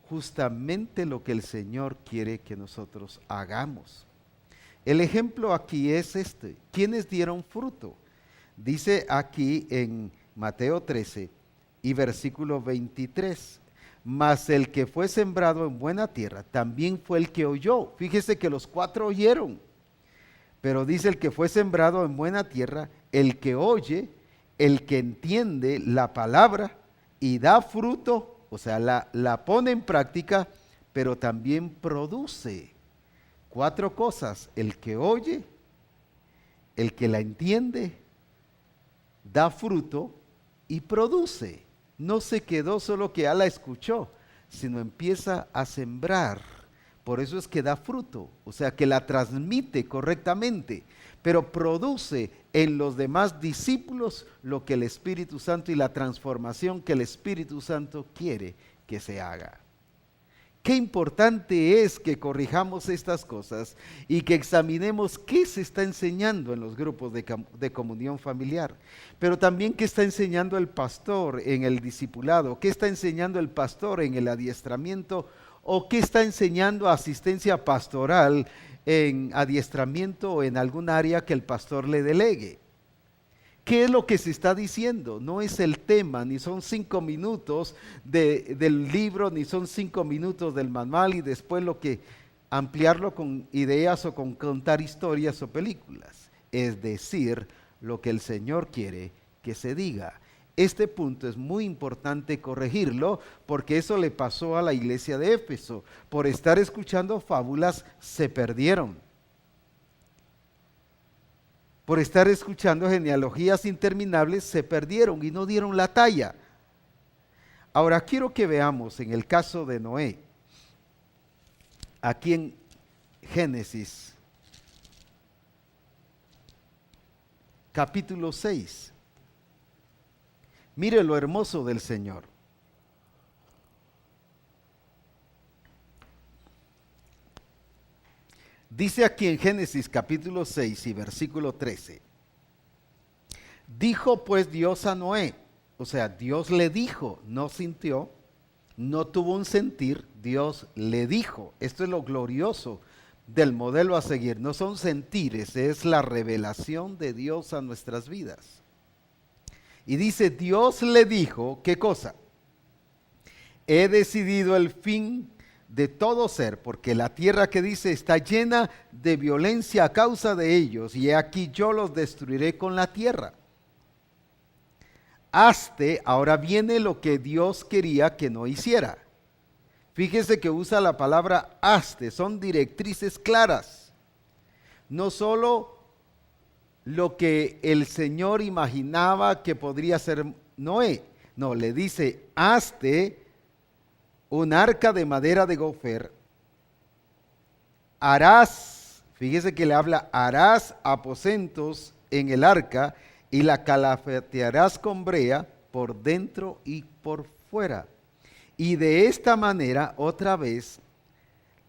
justamente lo que el Señor quiere que nosotros hagamos. El ejemplo aquí es este. ¿Quiénes dieron fruto? Dice aquí en Mateo 13 y versículo 23, mas el que fue sembrado en buena tierra también fue el que oyó. Fíjese que los 4 oyeron, pero dice el que fue sembrado en buena tierra, el que oye, el que entiende la palabra y da fruto, o sea, la pone en práctica, pero también produce. 4 cosas: el que oye, el que la entiende, da fruto y produce. No se quedó solo que ya la escuchó, sino empieza a sembrar. Por eso es que da fruto, o sea que la transmite correctamente, pero produce en los demás discípulos lo que el Espíritu Santo y la transformación que el Espíritu Santo quiere que se haga. Qué importante es que corrijamos estas cosas y que examinemos qué se está enseñando en los grupos de comunión familiar, pero también qué está enseñando el pastor en el discipulado, qué está enseñando el pastor en el adiestramiento o qué está enseñando asistencia pastoral en adiestramiento o en algún área que el pastor le delegue. ¿Qué es lo que se está diciendo? No es el tema, ni son 5 minutos del libro, ni son 5 minutos del manual y después ampliarlo con ideas o con contar historias o películas. Es decir, lo que el Señor quiere que se diga. este punto es muy importante corregirlo, porque eso le pasó a la iglesia de Éfeso. Por estar escuchando fábulas se perdieron. Por estar escuchando genealogías interminables se perdieron y no dieron la talla. Ahora quiero que veamos en el caso de Noé, aquí en Génesis, capítulo 6. Mire lo hermoso del Señor. Dice aquí en Génesis capítulo 6 y versículo 13. Dijo pues Dios a Noé, o sea, Dios le dijo, no sintió, no tuvo un sentir, Dios le dijo. Esto es lo glorioso del modelo a seguir. No son sentires, es la revelación de Dios a nuestras vidas. Y dice, Dios le dijo, ¿qué cosa? He decidido el fin de todo ser, porque la tierra que dice está llena de violencia a causa de ellos, y he aquí yo los destruiré con la tierra. Ahora viene lo que Dios quería que no hiciera. Fíjese que usa la palabra son directrices claras. No solo lo que el Señor imaginaba que podría ser Noé, no, le dice, un arca de madera de gofer, fíjese que le habla, harás aposentos en el arca y la calafatearás con brea por dentro y por fuera. Y de esta manera, otra vez,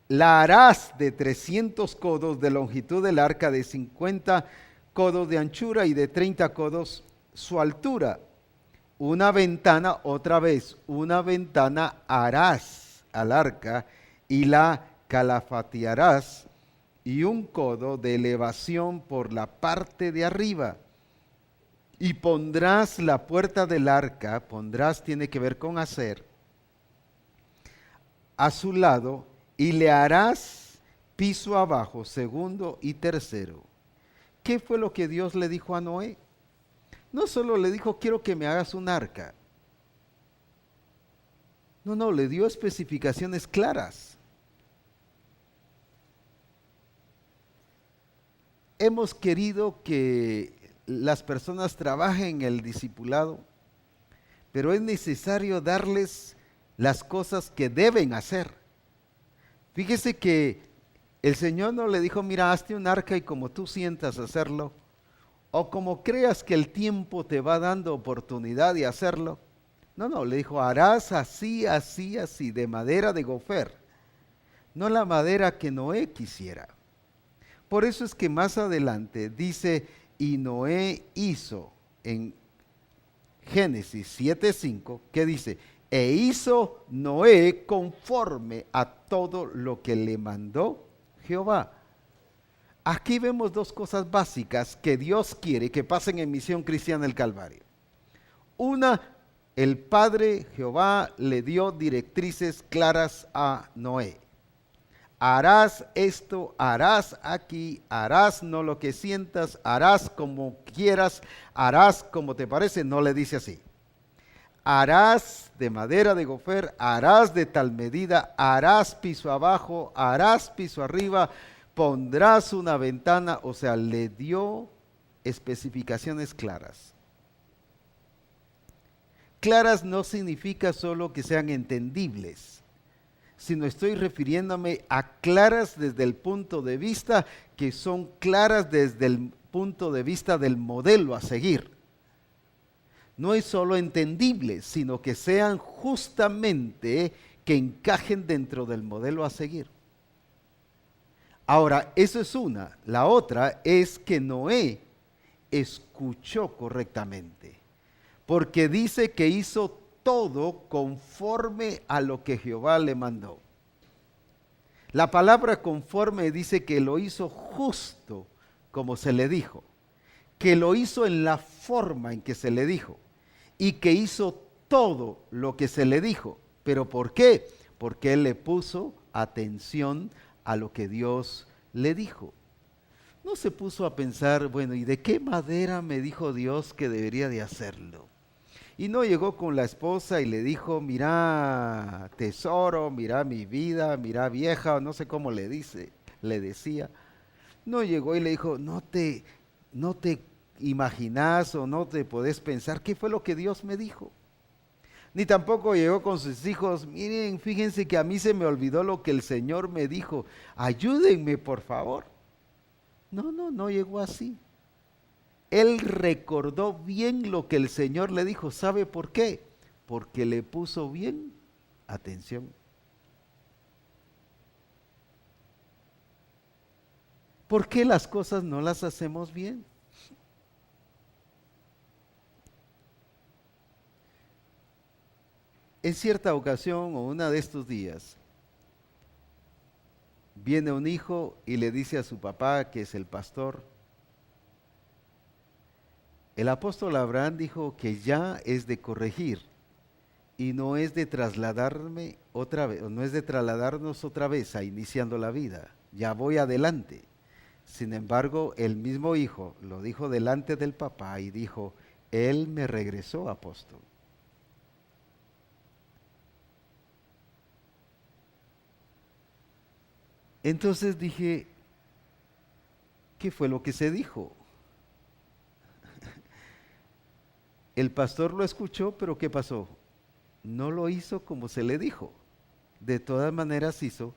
la harás de 300 codos de longitud del arca, de 50 codos de anchura y de 30 codos su altura. Una ventana, otra vez, una ventana harás al arca y la calafatearás, y un codo de elevación por la parte de arriba. Y pondrás la puerta del arca, tiene que ver con hacer, a su lado, y le harás piso abajo, segundo y tercero. ¿Qué fue lo que Dios le dijo a Noé? No solo le dijo, quiero que me hagas un arca. No, le dio especificaciones claras. Hemos querido que las personas trabajen el discipulado, pero es necesario darles las cosas que deben hacer. Fíjese que el Señor no le dijo, mira, hazte un arca y como tú sientas hacerlo, o como creas que el tiempo te va dando oportunidad de hacerlo. No, le dijo, harás así, así, así, de madera de gofer, no la madera que Noé quisiera. Por eso es que más adelante dice, y Noé hizo en Génesis 7:5, ¿qué dice? E hizo Noé conforme a todo lo que le mandó Jehová. Aquí vemos dos cosas básicas que Dios quiere que pasen en Misión Cristiana del Calvario. Una, el Padre Jehová le dio directrices claras a Noé. Harás esto, harás aquí, harás no lo que sientas, harás como quieras, harás como te parece, no le dice así. Harás de madera de gofer, harás de tal medida, harás piso abajo, harás piso arriba, pondrás una ventana, o sea, le dio especificaciones claras. Claras no significa solo que sean entendibles, sino estoy refiriéndome a claras desde el punto de vista que son claras desde el punto de vista del modelo a seguir. No es solo entendibles, sino que sean justamente que encajen dentro del modelo a seguir. Ahora, eso es una. La otra es que Noé escuchó correctamente, porque dice que hizo todo conforme a lo que Jehová le mandó. La palabra conforme dice que lo hizo justo como se le dijo, que lo hizo en la forma en que se le dijo y que hizo todo lo que se le dijo. ¿Pero por qué? Porque él le puso atención a lo que Dios le dijo. No se puso a pensar, bueno, ¿y de qué madera me dijo Dios que debería de hacerlo? Y no llegó con la esposa y le dijo, mira tesoro, mira mi vida, mira vieja, o no sé cómo le decía. No llegó y le dijo, no te imaginás o no te podés pensar qué fue lo que Dios me dijo. Ni tampoco llegó con sus hijos, miren, fíjense que a mí se me olvidó lo que el Señor me dijo, ayúdenme por favor. No llegó así. Él recordó bien lo que el Señor le dijo. ¿Sabe por qué? Porque le puso bien atención. ¿Por qué las cosas no las hacemos bien? En cierta ocasión o una de estos días, viene un hijo y le dice a su papá, que es el pastor, el apóstol Abraham dijo que ya es de corregir y no es de trasladarme otra vez, o no es de trasladarnos otra vez a iniciando la vida. Ya voy adelante. Sin embargo, el mismo hijo lo dijo delante del papá y dijo, él me regresó apóstol. Entonces dije, ¿qué fue lo que se dijo? El pastor lo escuchó, pero ¿qué pasó? No lo hizo como se le dijo. De todas maneras hizo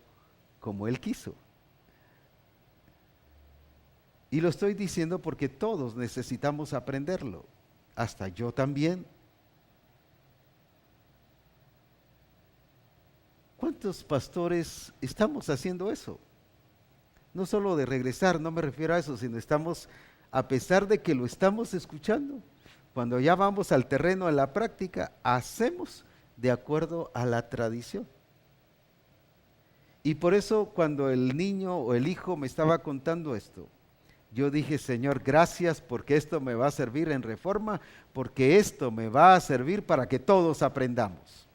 como él quiso. Y lo estoy diciendo porque todos necesitamos aprenderlo. Hasta yo también. ¿Cuántos pastores estamos haciendo eso? No solo de regresar, no me refiero a eso, sino estamos, a pesar de que lo estamos escuchando, cuando ya vamos al terreno de la práctica, hacemos de acuerdo a la tradición. Y por eso cuando el niño o el hijo me estaba contando esto, yo dije, Señor, gracias porque esto me va a servir en Reforma, porque esto me va a servir para que todos aprendamos.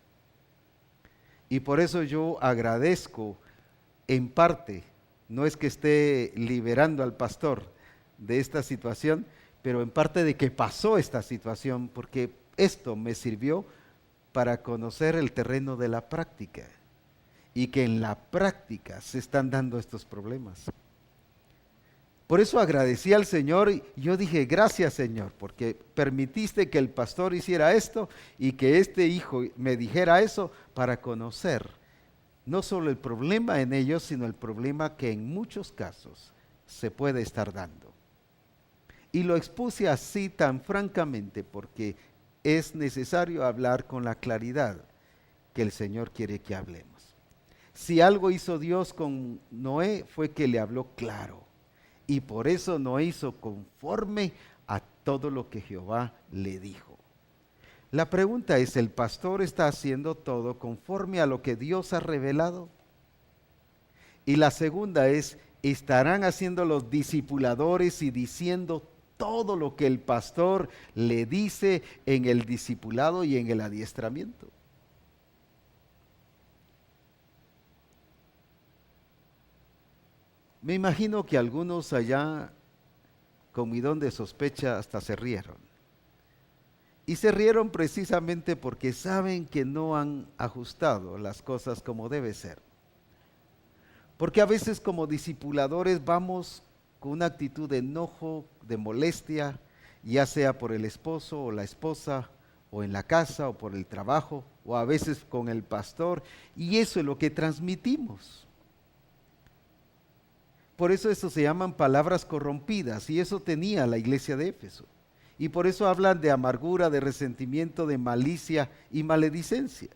Y por eso yo agradezco en parte, no es que esté liberando al pastor de esta situación, pero en parte de que pasó esta situación, porque esto me sirvió para conocer el terreno de la práctica y que en la práctica se están dando estos problemas. Por eso agradecí al Señor y yo dije, gracias Señor, porque permitiste que el pastor hiciera esto y que este hijo me dijera eso para conocer no solo el problema en ellos, sino el problema que en muchos casos se puede estar dando. Y lo expuse así tan francamente porque es necesario hablar con la claridad que el Señor quiere que hablemos. Si algo hizo Dios con Noé fue que le habló claro. Y por eso Noé hizo conforme a todo lo que Jehová le dijo. La pregunta es, ¿el pastor está haciendo todo conforme a lo que Dios ha revelado? Y la segunda es, ¿estarán haciendo los discipuladores y diciendo todo lo que el pastor le dice en el discipulado y en el adiestramiento? Me imagino que algunos allá, con mi don de sospecha, hasta se rieron. Y se rieron precisamente porque saben que no han ajustado las cosas como debe ser. Porque a veces como discipuladores vamos con una actitud de enojo, de molestia, ya sea por el esposo o la esposa, o en la casa, o por el trabajo, o a veces con el pastor, y eso es lo que transmitimos. Por eso se llaman palabras corrompidas, y eso tenía la iglesia de Éfeso. Y por eso hablan de amargura, de resentimiento, de malicia y maledicencia.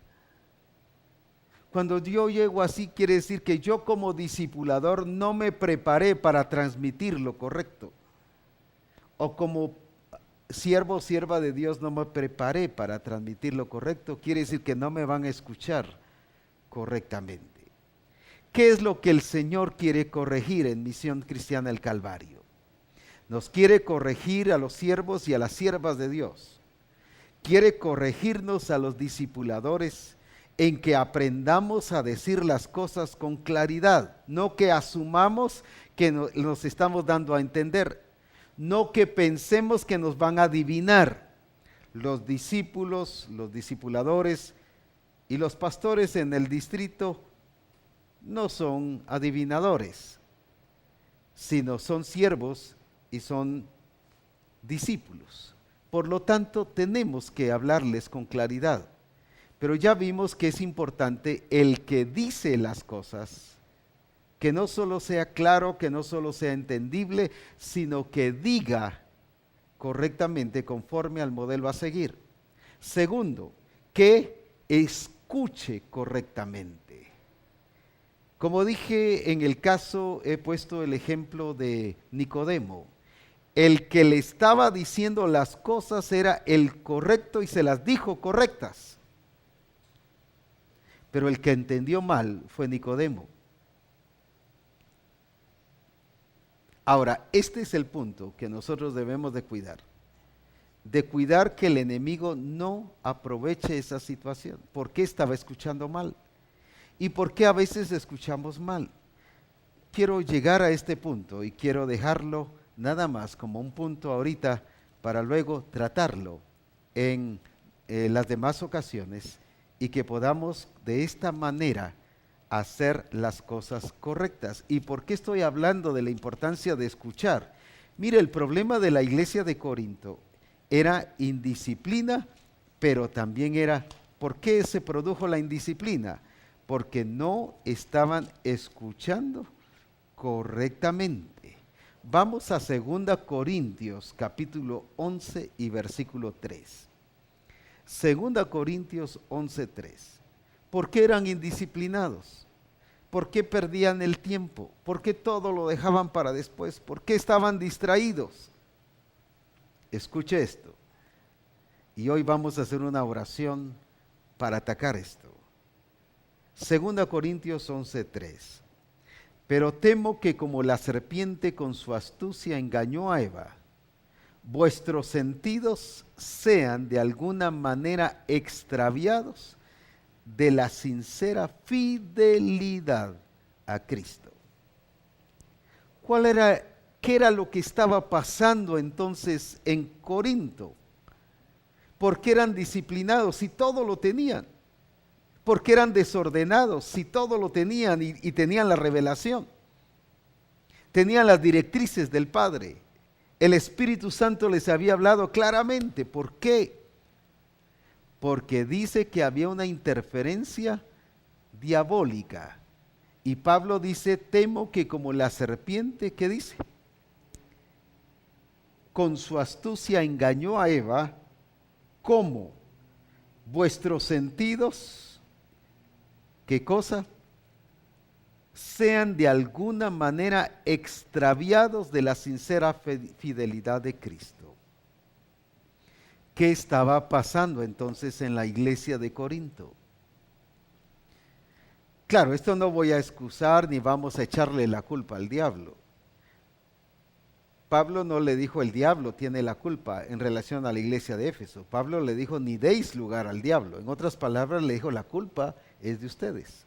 Cuando yo llego así, quiere decir que yo como discipulador no me preparé para transmitir lo correcto. O como siervo o sierva de Dios no me preparé para transmitir lo correcto, quiere decir que no me van a escuchar correctamente. ¿Qué es lo que el Señor quiere corregir en Misión Cristiana del Calvario? Nos quiere corregir a los siervos y a las siervas de Dios. Quiere corregirnos a los discipuladores en que aprendamos a decir las cosas con claridad, no que asumamos que nos estamos dando a entender, no que pensemos que nos van a adivinar. los discípulos, los discipuladores y los pastores en el distrito no son adivinadores, sino son siervos y son discípulos. Por lo tanto, tenemos que hablarles con claridad. Pero ya vimos que es importante el que dice las cosas, que no solo sea claro, que no solo sea entendible, sino que diga correctamente conforme al modelo a seguir. Segundo, que escuche correctamente. Como dije en el caso, he puesto el ejemplo de Nicodemo. El que le estaba diciendo las cosas era el correcto y se las dijo correctas. Pero el que entendió mal fue Nicodemo. Ahora, este es el punto que nosotros debemos de cuidar que el enemigo no aproveche esa situación. ¿Por qué estaba escuchando mal? ¿Y por qué a veces escuchamos mal? Quiero llegar a este punto y quiero dejarlo nada más como un punto ahorita para luego tratarlo en las demás ocasiones y que podamos de esta manera hacer las cosas correctas. ¿Y por qué estoy hablando de la importancia de escuchar? Mire, el problema de la iglesia de Corinto era indisciplina, pero también era, ¿por qué se produjo la indisciplina? Porque no estaban escuchando correctamente. Vamos a 2 Corintios capítulo 11 y versículo 3. 2 Corintios 11:3. ¿Por qué eran indisciplinados? ¿Por qué perdían el tiempo? ¿Por qué todo lo dejaban para después? ¿Por qué estaban distraídos? Escuche esto. Y hoy vamos a hacer una oración para atacar esto. 2 Corintios 11:3. Pero temo que como la serpiente con su astucia engañó a Eva, vuestros sentidos sean de alguna manera extraviados de la sincera fidelidad a Cristo. ¿Qué era lo que estaba pasando entonces en Corinto? ¿Por qué eran disciplinados si todo lo tenían? ¿Por qué eran desordenados si todo lo tenían y tenían la revelación? Tenían las directrices del Padre. El Espíritu Santo les había hablado claramente. ¿Por qué? Porque dice que había una interferencia diabólica. Y Pablo dice, temo que como la serpiente, ¿qué dice? Con su astucia engañó a Eva, ¿cómo? Vuestros sentidos, ¿qué cosa? Sean de alguna manera extraviados de la sincera fidelidad de Cristo. ¿Qué estaba pasando entonces en la iglesia de Corinto? Claro, esto no voy a excusar ni vamos a echarle la culpa al diablo. Pablo no le dijo el diablo tiene la culpa en relación a la iglesia de Éfeso. Pablo le dijo ni deis lugar al diablo. En otras palabras le dijo la culpa es de ustedes.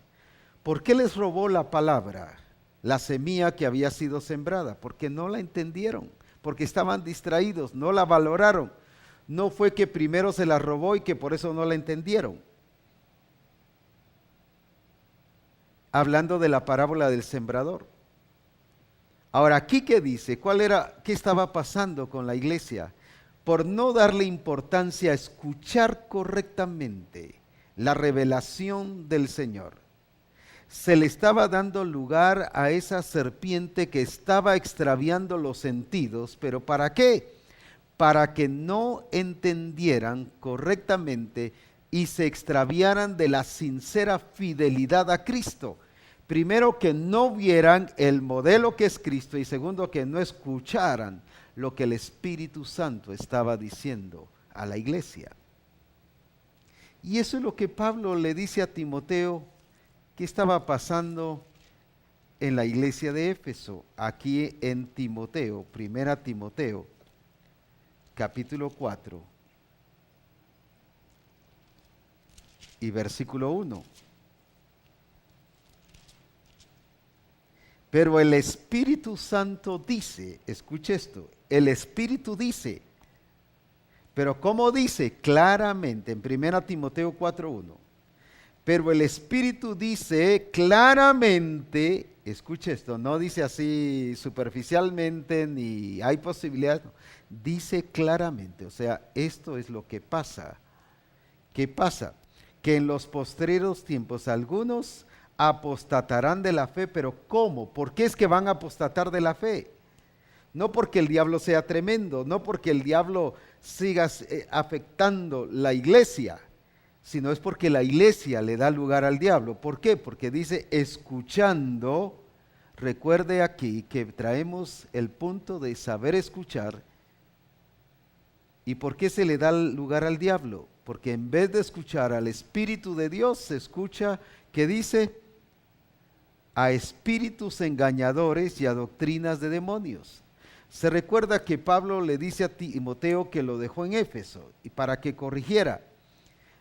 ¿Por qué les robó la palabra, la semilla que había sido sembrada? Porque no la entendieron, porque estaban distraídos, no la valoraron. No fue que primero se la robó y que por eso no la entendieron. Hablando de la parábola del sembrador. Ahora, ¿aquí qué dice? ¿Qué estaba pasando con la iglesia? Por no darle importancia a escuchar correctamente la revelación del Señor. Se le estaba dando lugar a esa serpiente que estaba extraviando los sentidos, pero ¿para qué? Para que no entendieran correctamente y se extraviaran de la sincera fidelidad a Cristo. Primero, que no vieran el modelo que es Cristo y segundo, que no escucharan lo que el Espíritu Santo estaba diciendo a la iglesia. Y eso es lo que Pablo le dice a Timoteo que estaba pasando en la iglesia de Éfeso. Aquí en Timoteo, 1 Timoteo, capítulo 4 y versículo 1. Pero el Espíritu Santo dice, escuche esto, el Espíritu dice, Pero ¿cómo dice? Claramente en 1 Timoteo 4:1. Pero el Espíritu dice claramente, escuche esto, no dice así superficialmente ni hay posibilidad, no, dice claramente, o sea, esto es lo que pasa. ¿Qué pasa? Que en los postreros tiempos algunos apostatarán de la fe, pero ¿cómo? ¿Por qué es que van a apostatar de la fe? No porque el diablo sea tremendo, no porque el diablo siga afectando la iglesia, sino es porque la iglesia le da lugar al diablo. ¿Por qué? Porque dice escuchando. Recuerde aquí que traemos el punto de saber escuchar. ¿Y por qué se le da lugar al diablo? Porque en vez de escuchar al Espíritu de Dios, se escucha que dice a espíritus engañadores y a doctrinas de demonios. Se recuerda que Pablo le dice a Timoteo que lo dejó en Éfeso y para que corrigiera.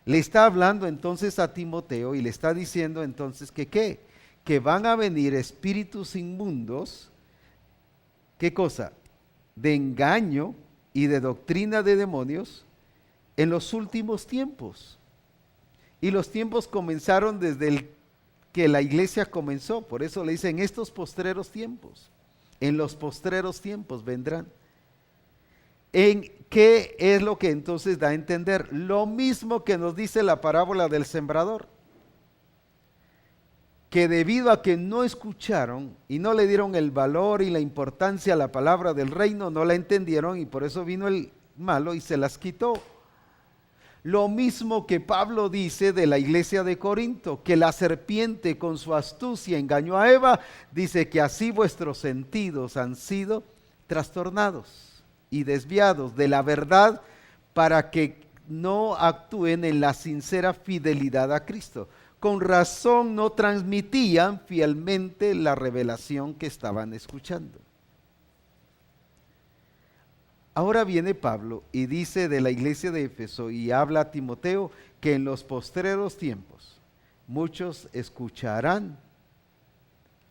Le está hablando entonces a Timoteo y le está diciendo entonces que ¿qué? Que van a venir espíritus inmundos, ¿qué cosa? De engaño y de doctrina de demonios en los últimos tiempos. Y los tiempos comenzaron desde que la iglesia comenzó, por eso le dicen estos postreros tiempos. En los postreros tiempos vendrán. ¿En qué es lo que entonces da a entender? Lo mismo que nos dice la parábola del sembrador. Que debido a que no escucharon y no le dieron el valor y la importancia a la palabra del reino, no la entendieron y por eso vino el malo y se las quitó. Lo mismo que Pablo dice de la iglesia de Corinto, que la serpiente con su astucia engañó a Eva, dice que así vuestros sentidos han sido trastornados y desviados de la verdad para que no actúen en la sincera fidelidad a Cristo. Con razón no transmitían fielmente la revelación que estaban escuchando. Ahora viene Pablo y dice de la iglesia de Éfeso y habla a Timoteo que en los postreros tiempos muchos escucharán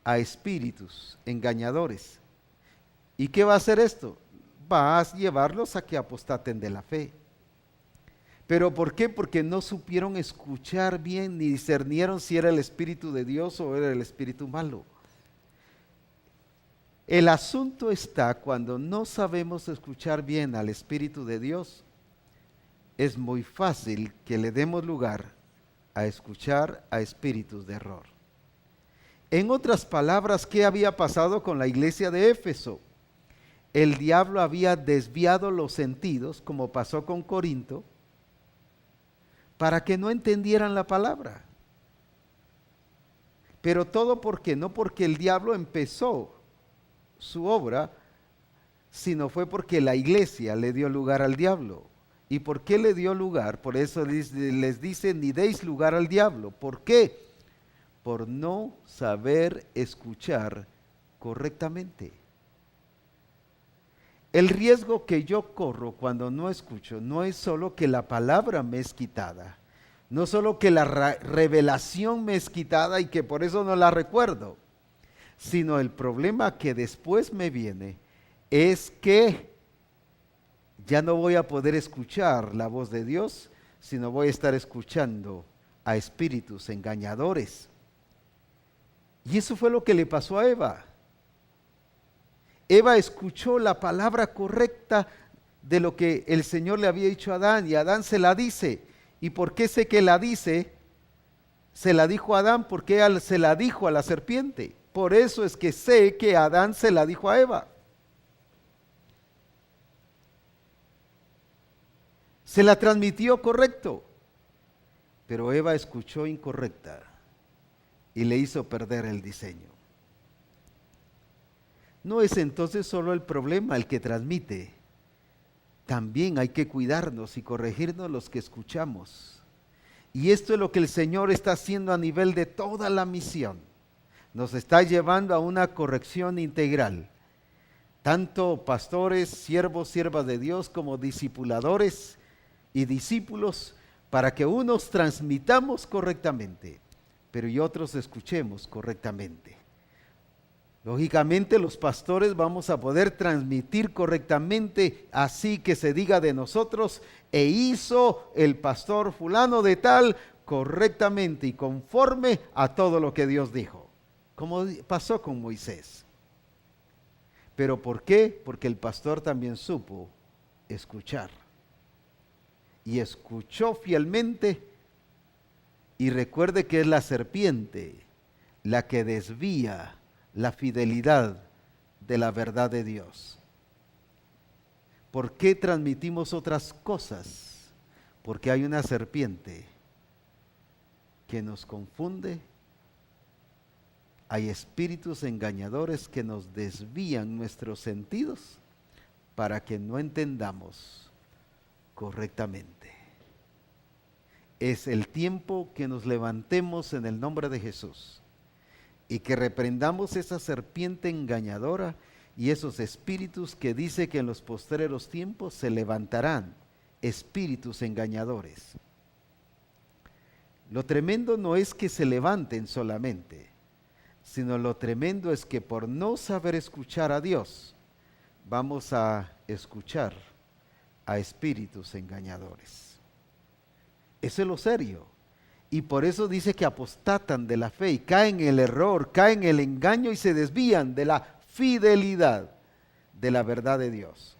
a espíritus engañadores. ¿Y qué va a hacer esto? Va a llevarlos a que apostaten de la fe. ¿Pero por qué? Porque no supieron escuchar bien ni discernieron si era el Espíritu de Dios o era el espíritu malo. El asunto está cuando no sabemos escuchar bien al Espíritu de Dios, es muy fácil que le demos lugar a escuchar a espíritus de error. En otras palabras, ¿qué había pasado con la iglesia de Éfeso? El diablo había desviado los sentidos, como pasó con Corinto, para que no entendieran la palabra. Pero todo ¿por qué? No porque el diablo empezó su obra, sino fue porque la iglesia le dio lugar al diablo. ¿Y por qué le dio lugar? Por eso les dice, ni deis lugar al diablo. ¿Por qué? Por no saber escuchar correctamente. El riesgo que yo corro cuando no escucho no es solo que la palabra me es quitada, no solo que la revelación me es quitada y que por eso no la recuerdo, sino el problema que después me viene es que ya no voy a poder escuchar la voz de Dios, sino voy a estar escuchando a espíritus engañadores. Y eso fue lo que le pasó a Eva. Eva escuchó la palabra correcta de lo que el Señor le había dicho a Adán y Adán se la dice. ¿Y por qué sé que la dice? Se la dijo a Adán porque él se la dijo a la serpiente. Por eso es que sé que Adán se la dijo a Eva. Se la transmitió correcto, pero Eva escuchó incorrecta y le hizo perder el diseño. No es entonces solo el problema el que transmite, también hay que cuidarnos y corregirnos los que escuchamos. Y esto es lo que el Señor está haciendo a nivel de toda la misión. Nos está llevando a una corrección integral. Tanto pastores, siervos, siervas de Dios, como discipuladores y discípulos, para que unos transmitamos correctamente, pero y otros escuchemos correctamente. Lógicamente los pastores vamos a poder transmitir correctamente, así que se diga de nosotros, e hizo el pastor fulano de tal correctamente y conforme a todo lo que Dios dijo, como pasó con Moisés. ¿Pero por qué? Porque el pastor también supo escuchar. Y escuchó fielmente, y recuerde que es la serpiente la que desvía la fidelidad de la verdad de Dios. ¿Por qué transmitimos otras cosas? Porque hay una serpiente que nos confunde. Hay espíritus engañadores que nos desvían nuestros sentidos para que no entendamos correctamente. Es el tiempo que nos levantemos en el nombre de Jesús y que reprendamos esa serpiente engañadora y esos espíritus que dice que en los postreros tiempos se levantarán espíritus engañadores. Lo tremendo no es que se levanten solamente, sino lo tremendo es que por no saber escuchar a Dios, vamos a escuchar a espíritus engañadores. Eso es lo serio. Y por eso dice que apostatan de la fe y caen en el error, caen en el engaño y se desvían de la fidelidad de la verdad de Dios.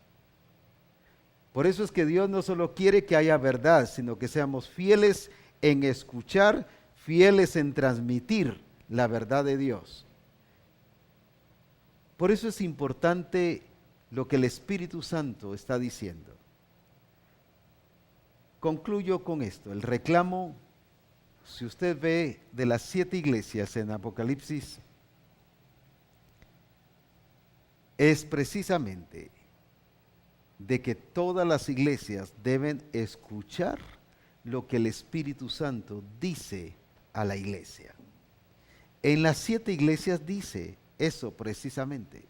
Por eso es que Dios no solo quiere que haya verdad, sino que seamos fieles en escuchar, fieles en transmitir la verdad de Dios. Por eso es importante lo que el Espíritu Santo está diciendo. Concluyo con esto, el reclamo. Si usted ve de las 7 iglesias en Apocalipsis, es precisamente de que todas las iglesias deben escuchar lo que el Espíritu Santo dice a la iglesia. En las 7 iglesias dice eso precisamente,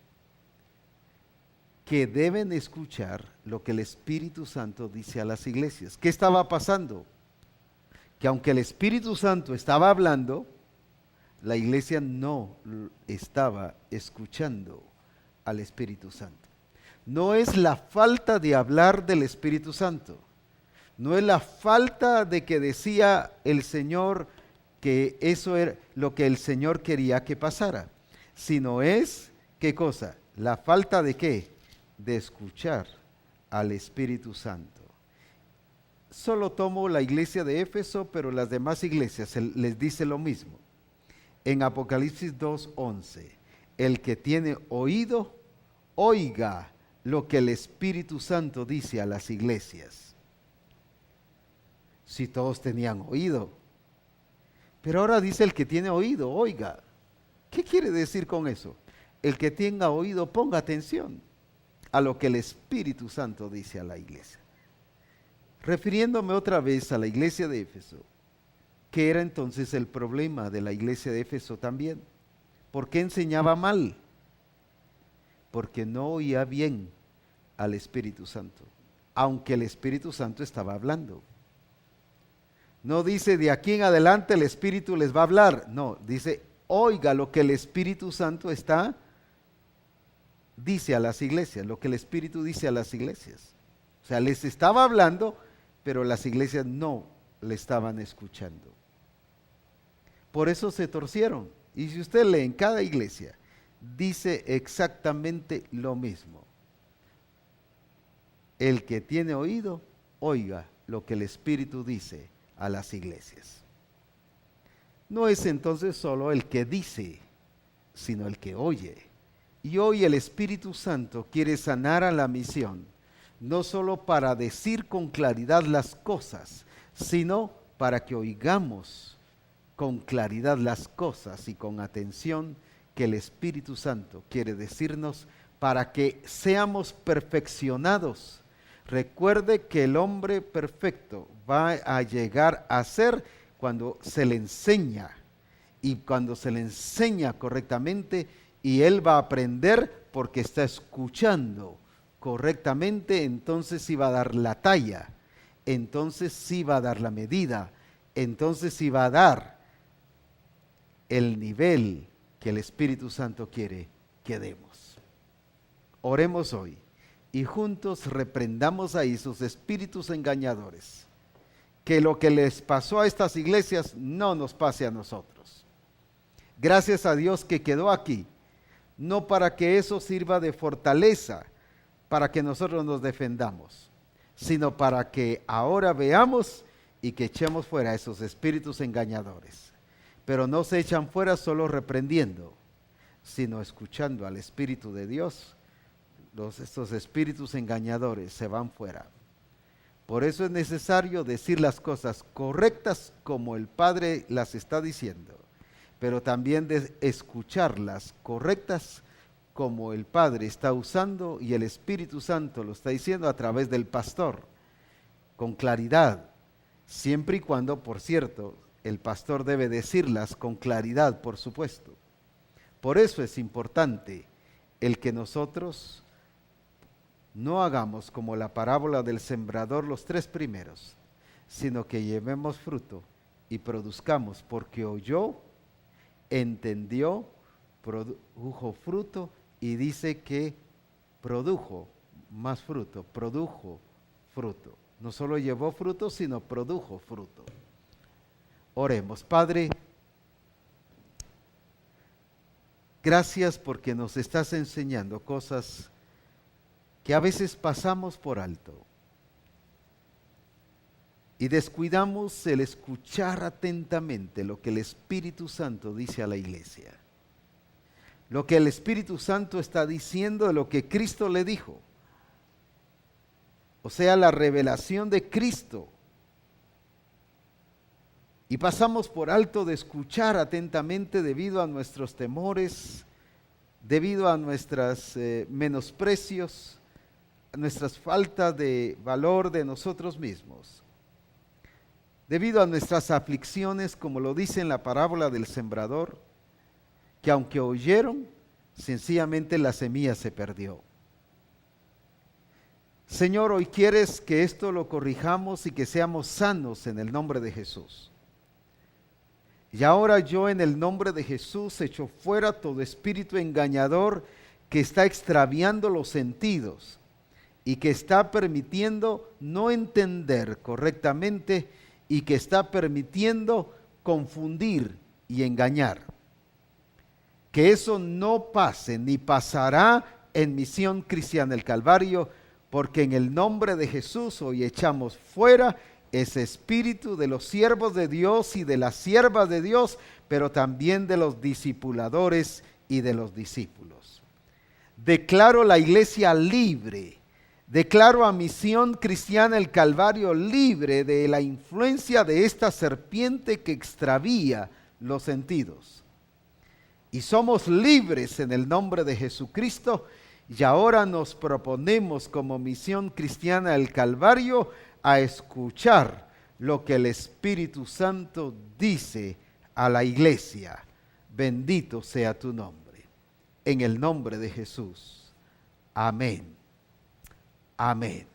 que deben escuchar lo que el Espíritu Santo dice a las iglesias. ¿Qué estaba pasando? Que aunque el Espíritu Santo estaba hablando, la iglesia no estaba escuchando al Espíritu Santo. No es la falta de hablar del Espíritu Santo, no es la falta de que decía el Señor que eso era lo que el Señor quería que pasara, sino es, ¿qué cosa? La falta de ¿qué? De escuchar al Espíritu Santo. Solo tomo la iglesia de Éfeso, pero las demás iglesias les dice lo mismo. En Apocalipsis 2:11, el que tiene oído, oiga lo que el Espíritu Santo dice a las iglesias. Si todos tenían oído. Pero ahora dice el que tiene oído, oiga. ¿Qué quiere decir con eso? El que tenga oído, ponga atención a lo que el Espíritu Santo dice a la iglesia. Refiriéndome otra vez a la iglesia de Éfeso, ¿qué era entonces el problema de la iglesia de Éfeso también? ¿Por qué enseñaba mal? Porque no oía bien al Espíritu Santo, aunque el Espíritu Santo estaba hablando. No dice de aquí en adelante el Espíritu les va a hablar, no, dice oiga lo que el Espíritu Santo dice a las iglesias, lo que el Espíritu dice a las iglesias. O sea, les estaba hablando, pero las iglesias no le estaban escuchando. Por eso se torcieron. Y si usted lee en cada iglesia, dice exactamente lo mismo. El que tiene oído, oiga lo que el Espíritu dice a las iglesias. No es entonces solo el que dice, sino el que oye. Y hoy el Espíritu Santo quiere sanar a la misión, no solo para decir con claridad las cosas, sino para que oigamos con claridad las cosas y con atención que el Espíritu Santo quiere decirnos para que seamos perfeccionados. Recuerde que el hombre perfecto va a llegar a ser cuando se le enseña, y cuando se le enseña correctamente, y él va a aprender porque está escuchando correctamente, entonces sí va a dar la talla, entonces sí va a dar la medida, entonces sí va a dar el nivel que el Espíritu Santo quiere quedemos. Oremos hoy y juntos reprendamos ahí sus espíritus engañadores. Que lo que les pasó a estas iglesias no nos pase a nosotros. Gracias a Dios que quedó aquí, no para que eso sirva de fortaleza, para que nosotros nos defendamos, sino para que ahora veamos y que echemos fuera esos espíritus engañadores. Pero no se echan fuera solo reprendiendo, sino escuchando al Espíritu de Dios. Estos espíritus engañadores se van fuera. Por eso es necesario decir las cosas correctas como el Padre las está diciendo, pero también de escucharlas correctas como el Padre está usando y el Espíritu Santo lo está diciendo a través del pastor, con claridad, siempre y cuando, por cierto, el pastor debe decirlas con claridad, por supuesto. Por eso es importante el que nosotros no hagamos como la parábola del sembrador los 3 primeros, sino que llevemos fruto y produzcamos, porque oyó, entendió, produjo fruto y dice que produjo más fruto, produjo fruto. No solo llevó fruto, sino produjo fruto. Oremos. Padre, gracias porque nos estás enseñando cosas que a veces pasamos por alto y descuidamos el escuchar atentamente lo que el Espíritu Santo dice a la iglesia. Lo que el Espíritu Santo está diciendo de lo que Cristo le dijo. O sea, la revelación de Cristo. Y pasamos por alto de escuchar atentamente debido a nuestros temores, debido a nuestros menosprecios, nuestras faltas de valor de nosotros mismos, debido a nuestras aflicciones, como lo dice en la parábola del sembrador, que aunque oyeron, sencillamente la semilla se perdió. Señor, hoy quieres que esto lo corrijamos y que seamos sanos en el nombre de Jesús. Y ahora yo en el nombre de Jesús echo fuera todo espíritu engañador que está extraviando los sentidos y que está permitiendo no entender correctamente y que está permitiendo confundir y engañar. Que eso no pase ni pasará en Misión Cristiana del Calvario, porque en el nombre de Jesús hoy echamos fuera ese espíritu de los siervos de Dios y de las siervas de Dios, pero también de los discipuladores y de los discípulos. Declaro la iglesia libre. Declaro a Misión Cristiana el Calvario libre de la influencia de esta serpiente que extravía los sentidos. Y somos libres en el nombre de Jesucristo, y ahora nos proponemos como Misión Cristiana el Calvario a escuchar lo que el Espíritu Santo dice a la iglesia. Bendito sea tu nombre. En el nombre de Jesús. Amén. Amén.